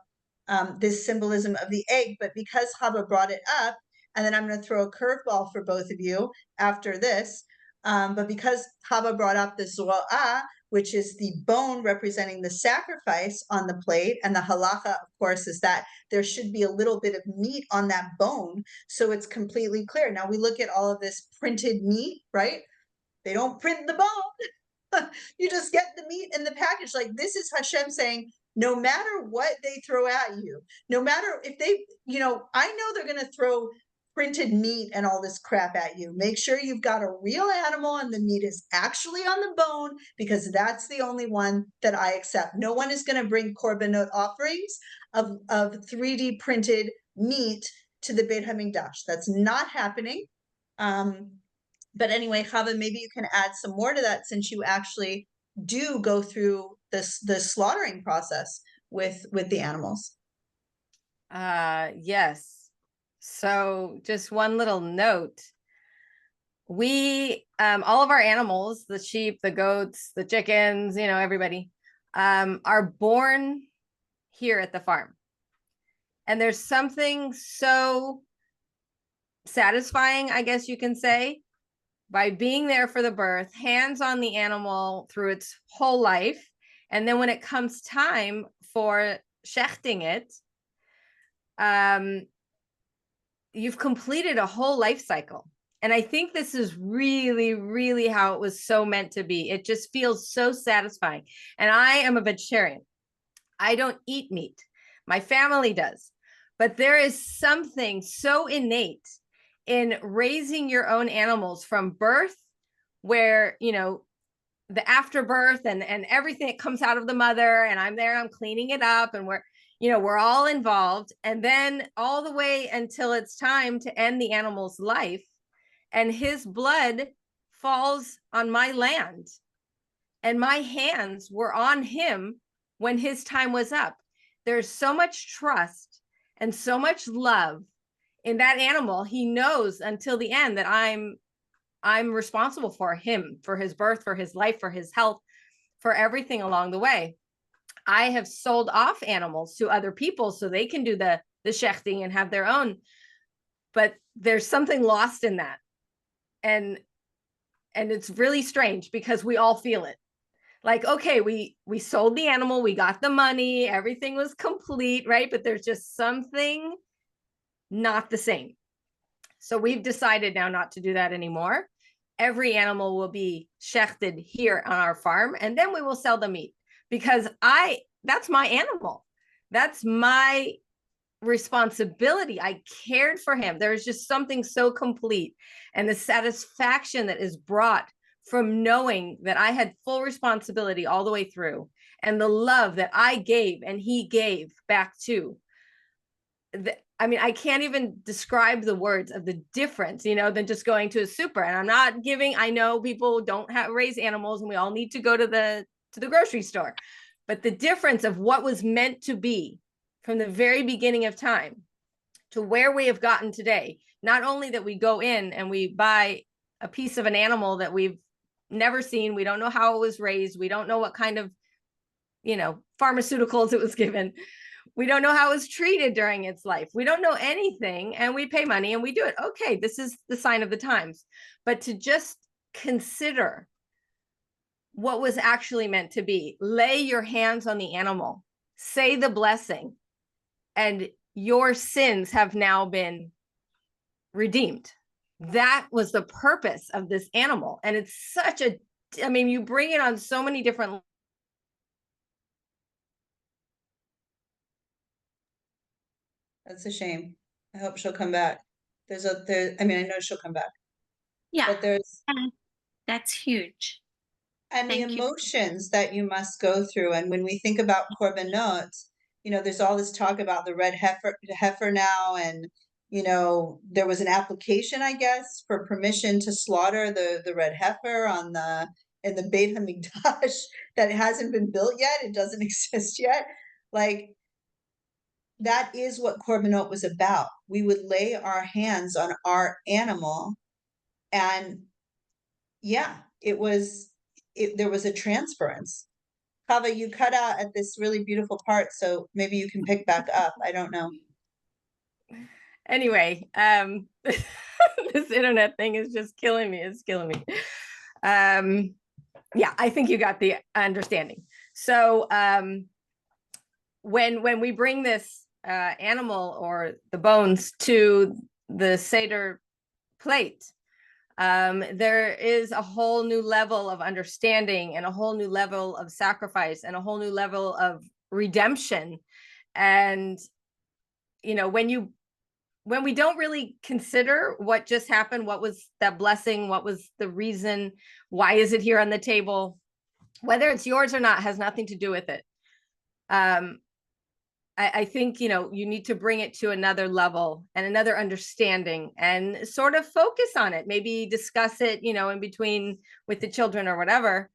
this symbolism of the egg, but because Chava brought it up, and then I'm going to throw a curveball for both of you after this. But because Chava brought up the zo'ah, which is the bone representing the sacrifice on the plate, and the halacha, of course, is that there should be a little bit of meat on that bone, so it's completely clear. Now we look at all of this printed meat, right? They don't print the bone. You just get the meat in the package. Like, this is Hashem saying, no matter what they throw at you, no matter if they, I know they're going to throw printed meat and all this crap at you. Make sure you've got a real animal and the meat is actually on the bone, because that's the only one that I accept. No one is going to bring korbanot offerings of 3D printed meat to the Beit HaMikdash. That's not happening. But anyway, Chava, maybe you can add some more to that, since you actually do go through the slaughtering process with the animals. Yes. So just one little note. We, all of our animals, the sheep, the goats, the chickens, everybody, are born here at the farm. And there's something so satisfying, I guess you can say, by being there for the birth, hands on the animal through its whole life. And then when it comes time for shechting it, you've completed a whole life cycle. And I think this is really, really how it was so meant to be. It just feels so satisfying. And I am a vegetarian. I don't eat meat. My family does. But there is something so innate in raising your own animals from birth, where, the afterbirth and everything that comes out of the mother, and I'm there, I'm cleaning it up, and we're all involved, and then all the way until it's time to end the animal's life, and his blood falls on my land, and my hands were on him when his time was up. There's so much trust and so much love in that animal. He knows until the end that I'm I'm responsible for him, for his birth, for his life, for his health, for everything along the way. I have sold off animals to other people so they can do the shechting and have their own, but there's something lost in that. And it's really strange because we all feel it. Like, okay, we sold the animal, we got the money, everything was complete, right? But there's just something not the same. So we've decided now not to do that anymore. Every animal will be shechted here on our farm, and then we will sell the meat, because that's my animal. That's my responsibility. I cared for him. There's just something so complete, and the satisfaction that is brought from knowing that I had full responsibility all the way through, and the love that I gave and he gave back too. I mean, I can't even describe the words of the difference, than just going to a super. And I'm not giving, I know people don't raise animals and we all need to go to the grocery store, but the difference of what was meant to be from the very beginning of time to where we have gotten today, not only that we go in and we buy a piece of an animal that we've never seen, we don't know how it was raised, we don't know what kind of, pharmaceuticals it was given, we don't know how it was treated during its life, we don't know anything, and we pay money and we do it. Okay, this is the sign of the times. But to just consider what was actually meant to be, lay your hands on the animal, say the blessing, and your sins have now been redeemed. That was the purpose of this animal. And it's such a, you bring it on so many different. That's a shame. I hope she'll come back. I know she'll come back. Yeah, But that's huge. And Thank the you. emotions that you must go through. And when we think about korbanot, there's all this talk about the red heifer now, and there was an application, I guess, for permission to slaughter the red heifer in the Beit HaMikdash that hasn't been built yet. It doesn't exist yet. Like, that is what korbanot was about. We would lay our hands on our animal, and yeah, there was a transference. Chava, you cut out at this really beautiful part, so maybe you can pick back up. I don't know. Anyway, this internet thing is just killing me. It's killing me. Yeah, I think you got the understanding. So when we bring this animal or the bones to the Seder plate, there is a whole new level of understanding and a whole new level of sacrifice and a whole new level of redemption. And, when we don't really consider what just happened, what was that blessing, what was the reason, why is it here on the table, whether it's yours or not has nothing to do with it. I think, you need to bring it to another level and another understanding and sort of focus on it, maybe discuss it, in between with the children or whatever,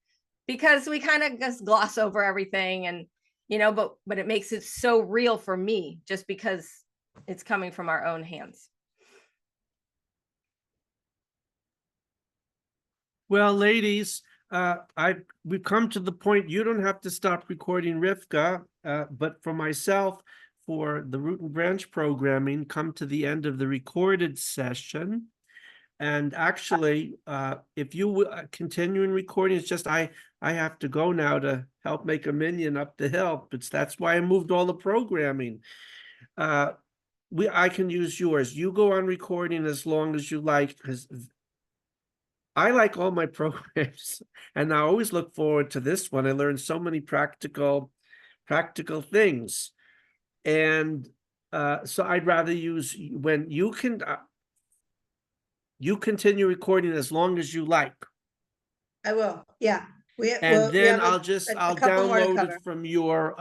because we kind of just gloss over everything and, but it makes it so real for me just because it's coming from our own hands. Well, ladies, we've come to the point, you don't have to stop recording Rivkah, but for myself, for the Root and Branch programming, come to the end of the recorded session. And actually, if you continue in recording, it's just I have to go now to help make a minion up the hill. That's why I moved all the programming. I can use yours. You go on recording as long as you like, because I like all my programs, and I always look forward to this one. I learned so many practical things, and so I'd rather use when you can. You continue recording as long as you like. I will. Yeah. And then I'll couple more to download cover. it from your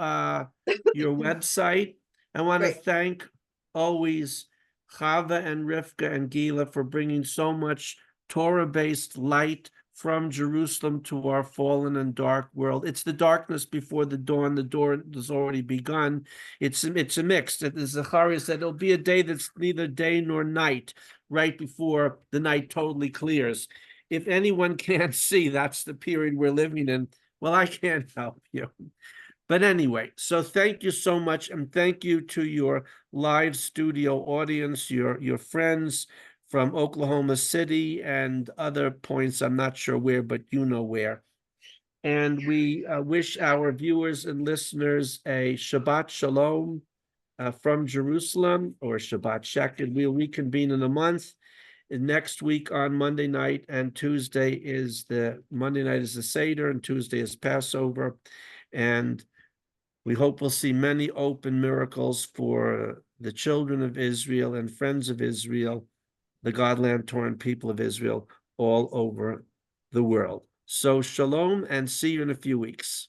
website. I want to Great. thank always Chava and Rivkah and Gilla for bringing so much Torah-based light from Jerusalem to our fallen and dark world. It's the darkness before the dawn. The dawn has already begun. It's a mix. As Zachariah said, it'll be a day that's neither day nor night, right before the night totally clears. if anyone can't see, that's the period we're living in. Well, I can't help you. But anyway, so thank you so much, and thank you to your live studio audience, your friends from Oklahoma City and other points. I'm not sure where, but you know where. And we wish our viewers and listeners a Shabbat Shalom from Jerusalem, or Shabbat Shekin. We'll reconvene in a month. And next week on Monday night and Tuesday is Monday night is the Seder and Tuesday is Passover. And we hope we'll see many open miracles for the children of Israel and friends of Israel, the Godland-torn people of Israel all over the world. So shalom, and see you in a few weeks.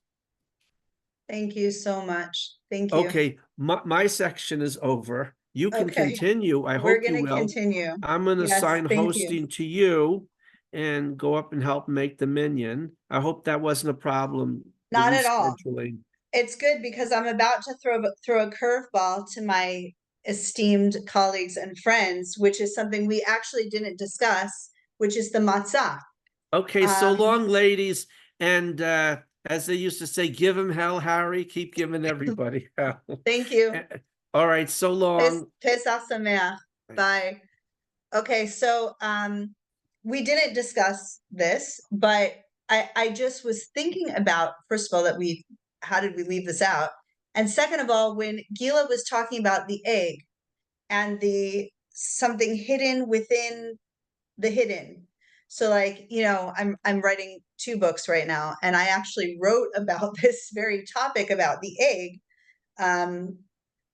Thank you so much. Thank you. Okay, my section is over. You can Okay. continue. I We're hope you gonna will. continue. I'm going to Yes, assign thank you. hosting to you and go up and help make the minion. I hope that wasn't a problem. the Not at all. rescheduling. It's good because I'm about to throw a curveball to my esteemed colleagues and friends, which is something we actually didn't discuss, which is the matzah. Okay, so Um, long, ladies. And as they used to say, give them hell, Harry. Keep giving everybody hell. Thank you. All right, so long. Pesach Sameach. Bye. Okay, so we didn't discuss this, but I just was thinking about, first of all, how did we leave this out? And second of all, when Gilla was talking about the egg and the something hidden within the hidden. So like, I'm writing 2 books right now, and I actually wrote about this very topic about the egg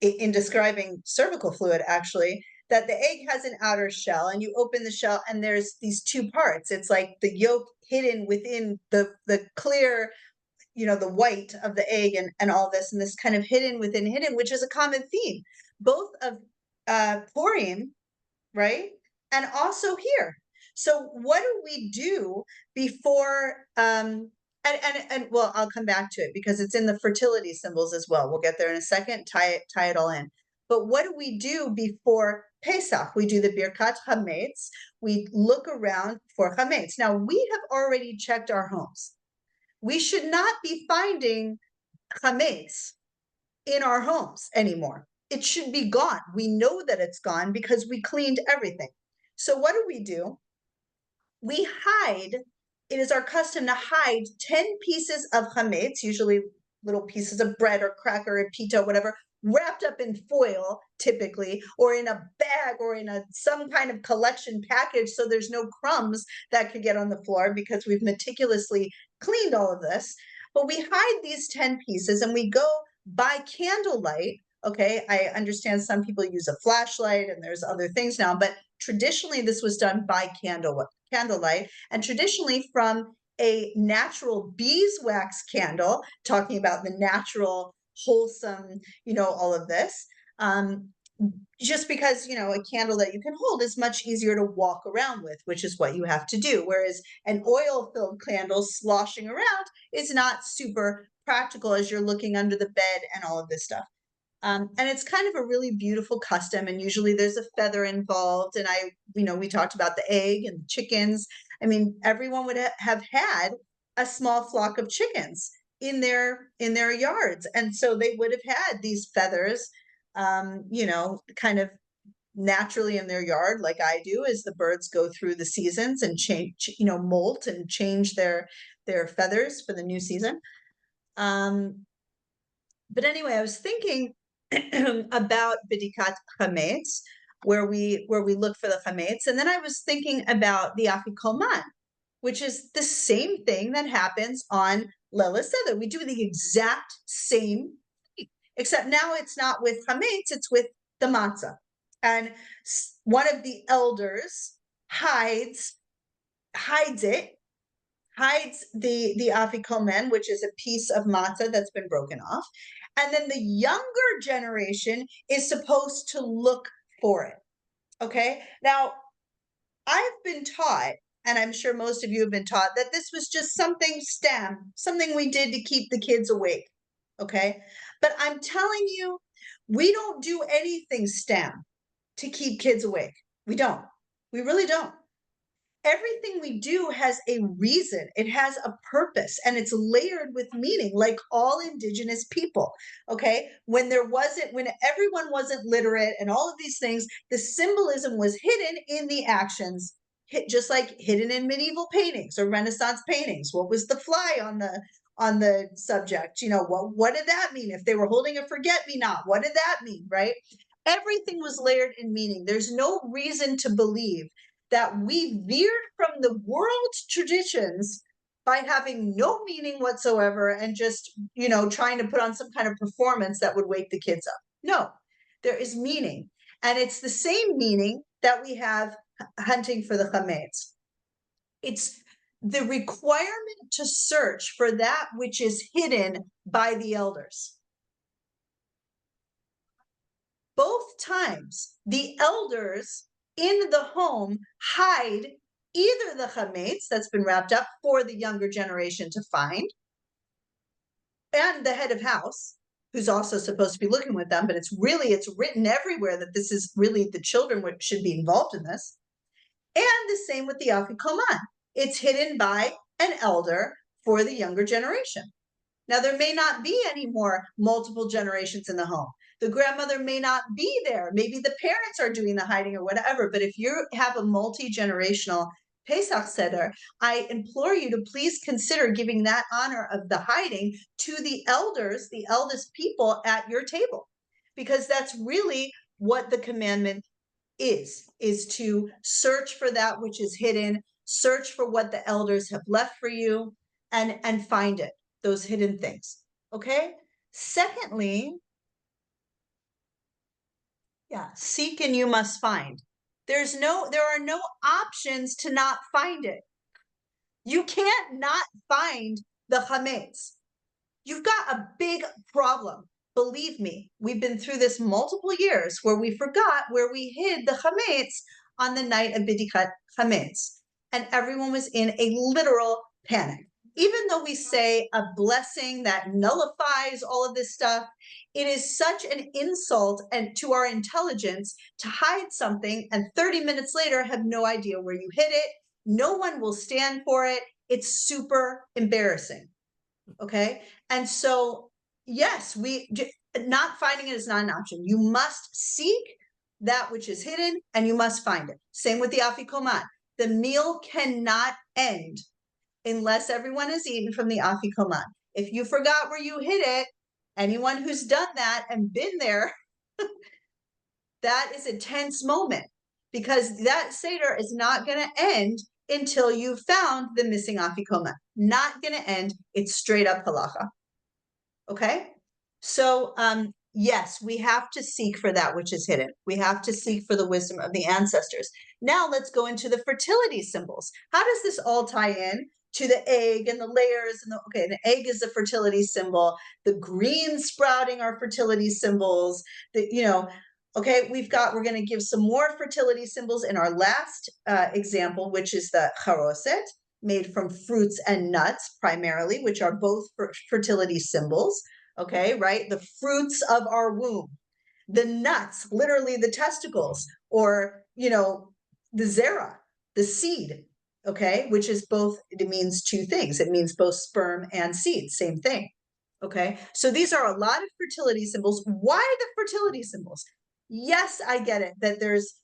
in describing cervical fluid, actually, that the egg has an outer shell, and you open the shell and there's these 2 parts. It's like the yolk hidden within the clear, the white of the egg, and all this, and this kind of hidden within hidden, which is a common theme, both of Purim, right? And also here. So what do we do before, and well, I'll come back to it because it's in the fertility symbols as well. We'll get there in a second, tie it all in. But what do we do before Pesach? We do the Birkat Hametz. We look around for Hametz. Now, we have already checked our homes. We should not be finding Hametz in our homes anymore. It should be gone. We know that it's gone because we cleaned everything. So what do? We hide. It is our custom to hide 10 pieces of chametz, usually little pieces of bread or cracker or pita, whatever, wrapped up in foil, typically, or in a bag or in some kind of collection package, so there's no crumbs that could get on the floor because we've meticulously cleaned all of this. But we hide these 10 pieces and we go by candlelight. Okay, I understand some people use a flashlight and there's other things now, but traditionally this was done by candlelight, and traditionally from a natural beeswax candle, talking about the natural, wholesome, all of this. Just because, a candle that you can hold is much easier to walk around with, which is what you have to do. Whereas an oil-filled candle sloshing around is not super practical as you're looking under the bed and all of this stuff. And it's kind of a really beautiful custom, and usually there's a feather involved. And we talked about the egg and the chickens. I mean, everyone would have had a small flock of chickens in their yards, and so they would have had these feathers, kind of naturally in their yard, like I do, as the birds go through the seasons and change, molt and change their feathers for the new season. But anyway, I was thinking about Bidikat Chametz, where we look for the Chametz, and then I was thinking about the Afikoman, which is the same thing that happens on Leila Seder. We do the exact same thing, except now it's not with Chametz, it's with the matzah. And one of the elders hides the afikomen, which is a piece of matzah that's been broken off. And then the younger generation is supposed to look for it. Okay. Now, I've been taught, and I'm sure most of you have been taught, that this was just something we did to keep the kids awake. Okay. But I'm telling you, we don't do anything to keep kids awake. We don't. We really don't. everything we do has a reason, it has a purpose, and it's layered with meaning, like all indigenous people. Okay, when everyone wasn't literate and all of these things, the symbolism was hidden in the actions, just like hidden in medieval paintings or Renaissance paintings. What was the fly on the subject? What did that mean? If they were holding a forget-me-not, what did that mean, right? Everything was layered in meaning. There's no reason to believe that we veered from the world's traditions by having no meaning whatsoever and just, trying to put on some kind of performance that would wake the kids up. No, there is meaning. And it's the same meaning that we have hunting for the chametz. It's the requirement to search for that which is hidden by the elders. Both times, the elders in the home hide either the chametz that's been wrapped up for the younger generation to find, and the head of house, who's also supposed to be looking with them, but it's written everywhere that this is really the children should be involved in this. And the same with the afikoman. It's hidden by an elder for the younger generation. Now, there may not be any more multiple generations in the home. The grandmother may not be there. Maybe the parents are doing the hiding or whatever. But if you have a multi-generational Pesach Seder, I implore you to please consider giving that honor of the hiding to the elders, the eldest people at your table, because that's really what the commandment is to search for that which is hidden, search for what the elders have left for you, and find it, those hidden things. Okay? Secondly, seek and you must find. There are no options to not find it. You can't not find the chametz. You've got a big problem. Believe me, we've been through this multiple years where we forgot where we hid the chametz on the night of Bidikat Chametz, and everyone was in a literal panic. Even though we say a blessing that nullifies all of this stuff, it is such an insult and to our intelligence to hide something and 30 minutes later have no idea where you hid it. No one will stand for it. It's super embarrassing. Okay. And so, yes, not finding it is not an option. You must seek that which is hidden and you must find it. Same with the afikoman. The meal cannot end unless everyone has eaten from the afikoman. If you forgot where you hid it, anyone who's done that and been there, that is a tense moment, because that Seder is not going to end until you found the missing afikoman. Not going to end. It's straight up halacha. Okay? So, yes, we have to seek for that which is hidden. We have to seek for the wisdom of the ancestors. Now let's go into the fertility symbols. How does this all tie in to the egg and the layers? The egg is a fertility symbol. The green sprouting are fertility symbols. Okay, we're going to give some more fertility symbols in our last example, which is the charoset, made from fruits and nuts primarily, which are both fertility symbols. Okay, right? The fruits of our womb. The nuts, literally the testicles, or, the zera, the seed, okay, which is both, it means two things. It means both sperm and seed, same thing. Okay, so these are a lot of fertility symbols. Why the fertility symbols? Yes, I get it that there's,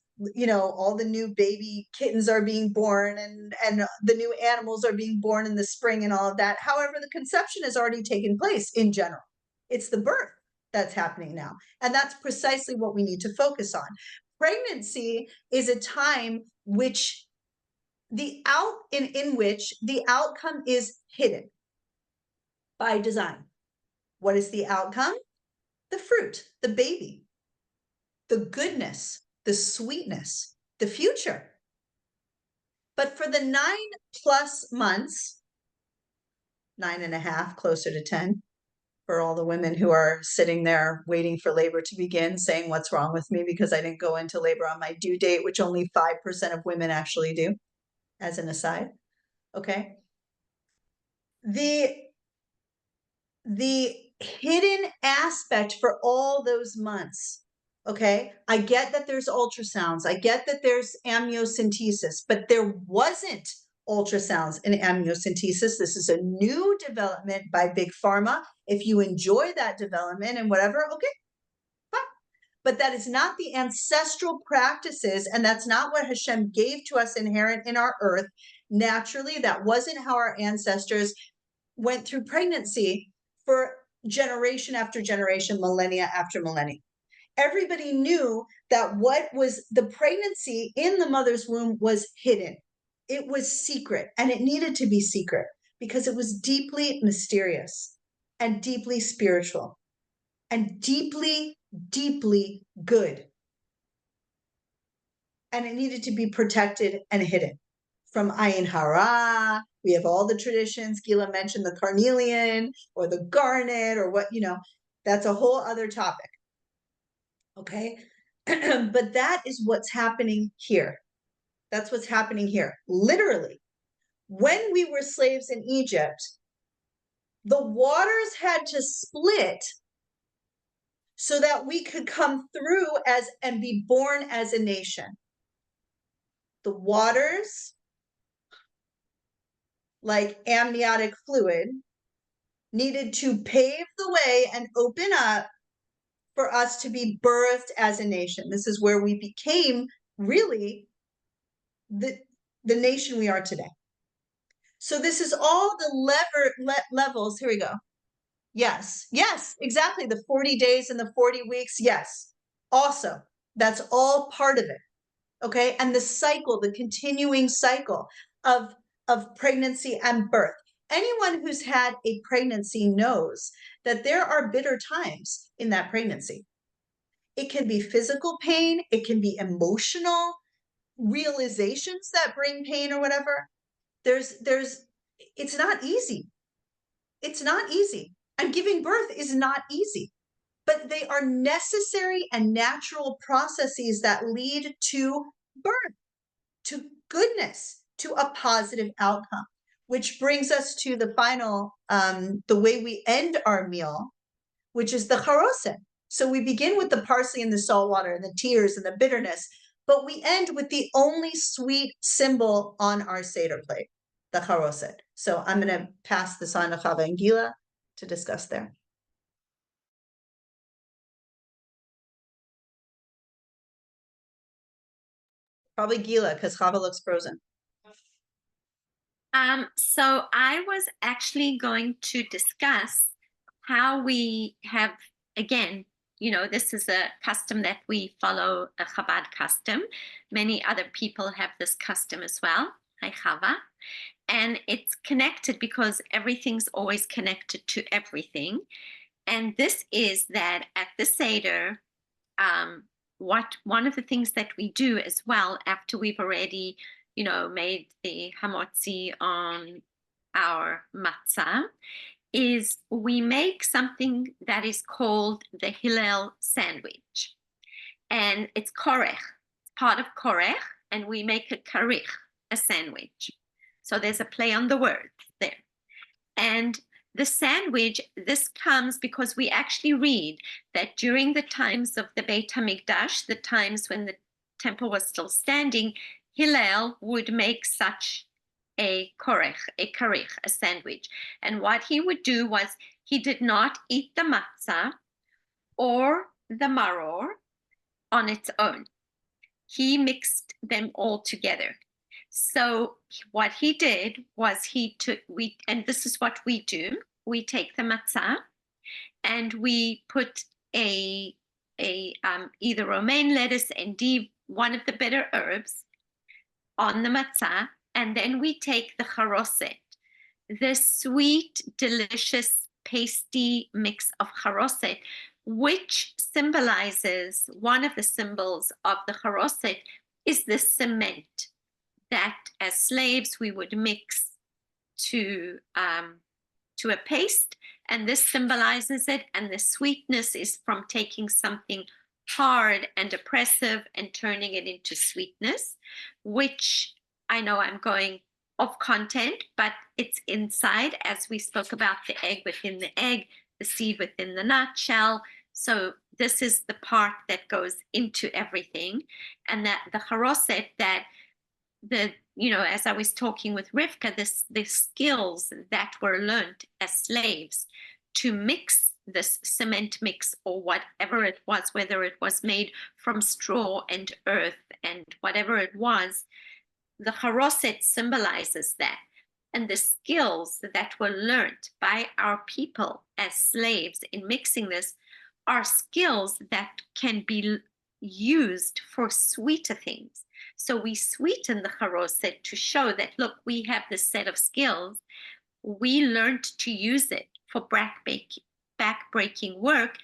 all the new baby kittens are being born and the new animals are being born in the spring and all of that. However, the conception has already taken place in general. It's the birth that's happening now. And that's precisely what we need to focus on. Pregnancy is a time which in which the outcome is hidden by design. What is the outcome? The fruit, the baby, the goodness, the sweetness, the future. But for the 9+ months, 9.5, closer to 10, for all the women who are sitting there waiting for labor to begin, saying what's wrong with me because I didn't go into labor on my due date, which only 5% of women actually do, as an aside. Okay. The hidden aspect for all those months, Okay, I get that there's ultrasounds, I get that there's amniocentesis, but there wasn't ultrasounds and amniocentesis. This is a new development by Big Pharma. If you enjoy that development and whatever, okay, fine. But that is not the ancestral practices, and that's not what Hashem gave to us inherent in our earth. Naturally, that wasn't how our ancestors went through pregnancy for generation after generation, millennia after millennia. Everybody knew that what was the pregnancy in the mother's womb was hidden. It was secret, and it needed to be secret because it was deeply mysterious and deeply spiritual and deeply, deeply good. And it needed to be protected and hidden from Ayin Hara. We have all the traditions. Gilla mentioned the carnelian or the garnet or what, that's a whole other topic. Okay, but that is what's happening here. That's what's happening here. Literally, when we were slaves in Egypt, the waters had to split so that we could come through and be born as a nation. The waters, like amniotic fluid, needed to pave the way and open up for us to be birthed as a nation. This is where we became really the nation we are today. So this is all the levels. Here we go. Yes, exactly. The 40 days and the 40 weeks. Yes, also, that's all part of it. Okay, and the cycle, the continuing cycle of pregnancy and birth. Anyone who's had a pregnancy knows that there are bitter times in that pregnancy. It can be physical pain, it can be emotional realizations that bring pain or whatever. It's not easy. It's not easy. And giving birth is not easy, but they are necessary and natural processes that lead to birth, to goodness, to a positive outcome, which brings us to the final, the way we end our meal, which is the charoset. So we begin with the parsley and the salt water and the tears and the bitterness, but we end with the only sweet symbol on our Seder plate, the charoset. So I'm going to pass this on to Chava and Gilla to discuss there. Probably Gilla, because Chava looks frozen. So I was actually going to discuss how we have, again, this is a custom that we follow, a Chabad custom. Many other people have this custom as well. Hi, Chava. And it's connected because everything's always connected to everything. And this is that at the Seder, one of the things that we do as well after we've already, made the hamotzi on our matzah, is we make something that is called the Hillel sandwich. And it's korech, it's part of korech, and we make a karich, a sandwich. So there's a play on the word there. And the sandwich, this comes because we actually read that during the times of the Beit HaMikdash, the times when the temple was still standing, Hillel would make such a korech, a karich, a sandwich. And what he would do was he did not eat the matzah or the maror on its own. He mixed them all together. So what he did was and this is what we do, we take the matzah and we put either romaine lettuce, endive, one of the bitter herbs on the matzah, and then we take the charoset, the sweet, delicious, pasty mix of charoset, which symbolizes, one of the symbols of the charoset is the cement that as slaves we would mix to a paste, and this symbolizes it, and the sweetness is from taking something hard and oppressive and turning it into sweetness, which I know I'm going off content, but it's inside, as we spoke about the egg within the egg, the seed within the nutshell. So this is the part that goes into everything, and that the charoset, that the, you know, as I was talking with Rivkah, the skills that were learned as slaves to mix this cement mix or whatever it was, whether it was made from straw and earth and whatever it was, the charoset symbolizes that. And the skills that were learned by our people as slaves in mixing this are skills that can be used for sweeter things. So we sweeten the charoset to show that, look, we have this set of skills. We learned to use it for back-breaking work,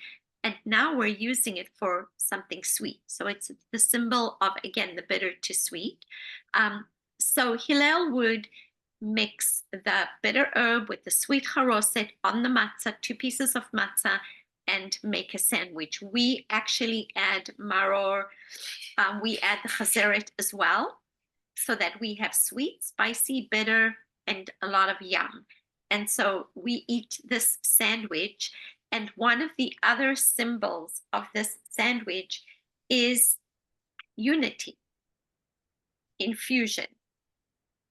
and now we're using it for something sweet. So it's the symbol of, again, the bitter to sweet. So Hillel would mix the bitter herb with the sweet charoset on the matzah, 2 pieces of matzah, and make a sandwich. We actually add maror, we add the chazeret as well, so that we have sweet, spicy, bitter, and a lot of yum. And so we eat this sandwich. And one of the other symbols of this sandwich is unity, infusion.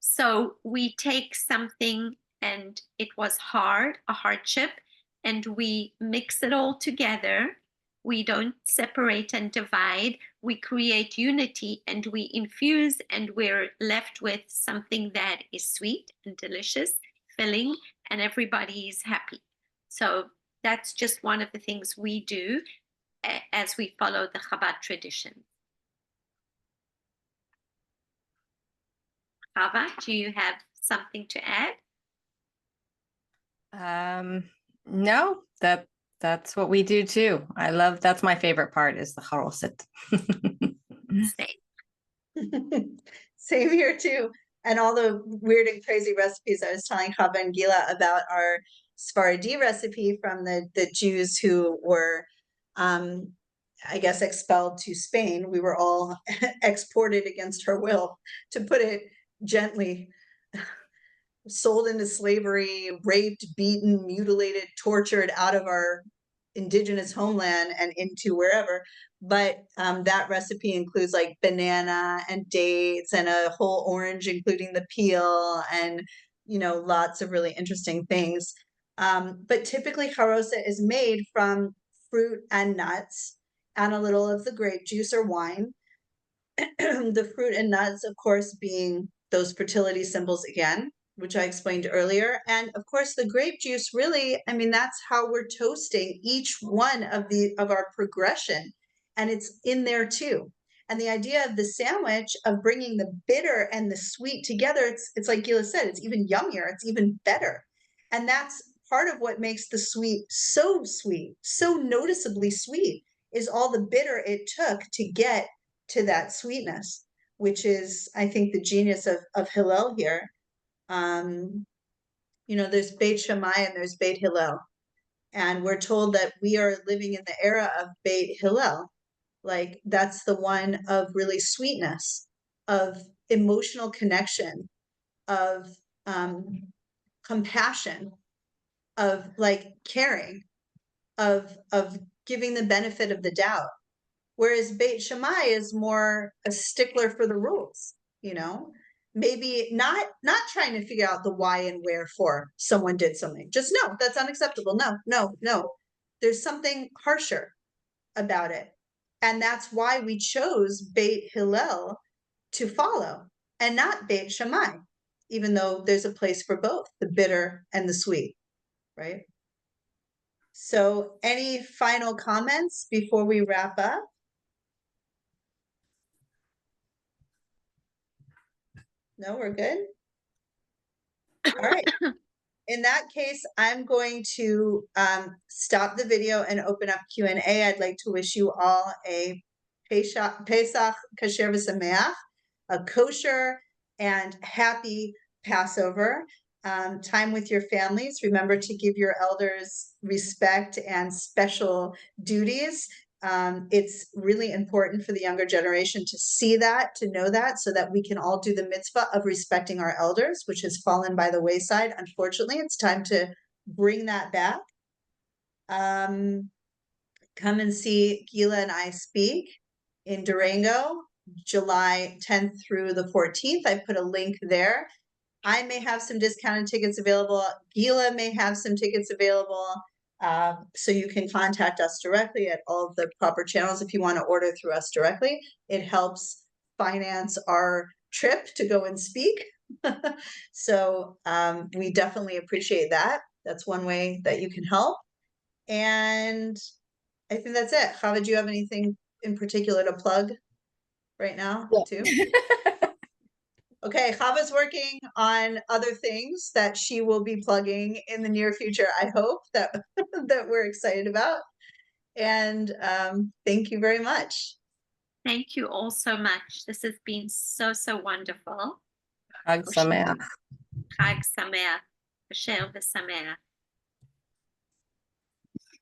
So we take something and it was hard, a hardship, and we mix it all together. We don't separate and divide. We create unity and we infuse, and we're left with something that is sweet and delicious, filling, and everybody is happy. So that's just one of the things we do as we follow the Chabad tradition. Chava, do you have something to add? No, that's what we do too. That's my favorite part, is the charoset. Same here too. And all the weird and crazy recipes. I was telling Chava and Gilla about our Sephardi recipe from the Jews who were, I guess, expelled to Spain. We were all exported against our will, to put it gently, sold into slavery, raped, beaten, mutilated, tortured out of our indigenous homeland and into wherever. But that recipe includes like banana and dates and a whole orange, including the peel, and, you know, lots of really interesting things. But typically charoset is made from fruit and nuts and a little of the grape juice or wine. The fruit and nuts, of course, being those fertility symbols again, which I explained earlier. And of course, the grape juice, really, I mean, that's how we're toasting each one of our progression. And it's in there too. And the idea of the sandwich, of bringing the bitter and the sweet together, it's like Gilla said, it's even yummier, it's even better. And that's part of what makes the sweet, so noticeably sweet, is all the bitter it took to get to that sweetness, which is, I think, the genius of Hillel here. You know, there's Beit Shammai and there's Beit Hillel. And we're told that we are living in the era of Beit Hillel. Like, that's the one of really sweetness, of emotional connection, of compassion, of like caring, of giving the benefit of the doubt. Whereas Beit Shammai is more a stickler for the rules, you know, maybe not trying to figure out the why and wherefore someone did something. Just no, that's unacceptable. No. There's something harsher about it. And that's why we chose Beit Hillel to follow and not Beit Shammai, even though there's a place for both, the bitter and the sweet, right? So any final comments before we wrap up? No, we're good. All right. In that case, I'm going to stop the video and open up Q&A. I'd like to wish you all a Pesach Kasher V'Sameach, a kosher and happy Passover. Time with your families. Remember to give your elders respect and special duties. It's really important for the younger generation to see that, to know that, so that we can all do the mitzvah of respecting our elders, which has fallen by the wayside. Unfortunately, it's time to bring that back. come and see Gilla and I speak in Durango, July 10th through the 14th. I put a link there. I may have some discounted tickets available. Gilla may have some tickets available. So you can contact us directly at all of the proper channels if you want to order through us directly. It helps finance our trip to go and speak. So we definitely appreciate that. That's one way that you can help. And I think that's it. Chava, do you have anything in particular to plug right now too? Okay, Chava's working on other things that she will be plugging in the near future, I hope, that that we're excited about. And thank you very much. Thank you all so much. This has been so wonderful. Chag Sameach. Chag Sameach. Asher v'Sameach.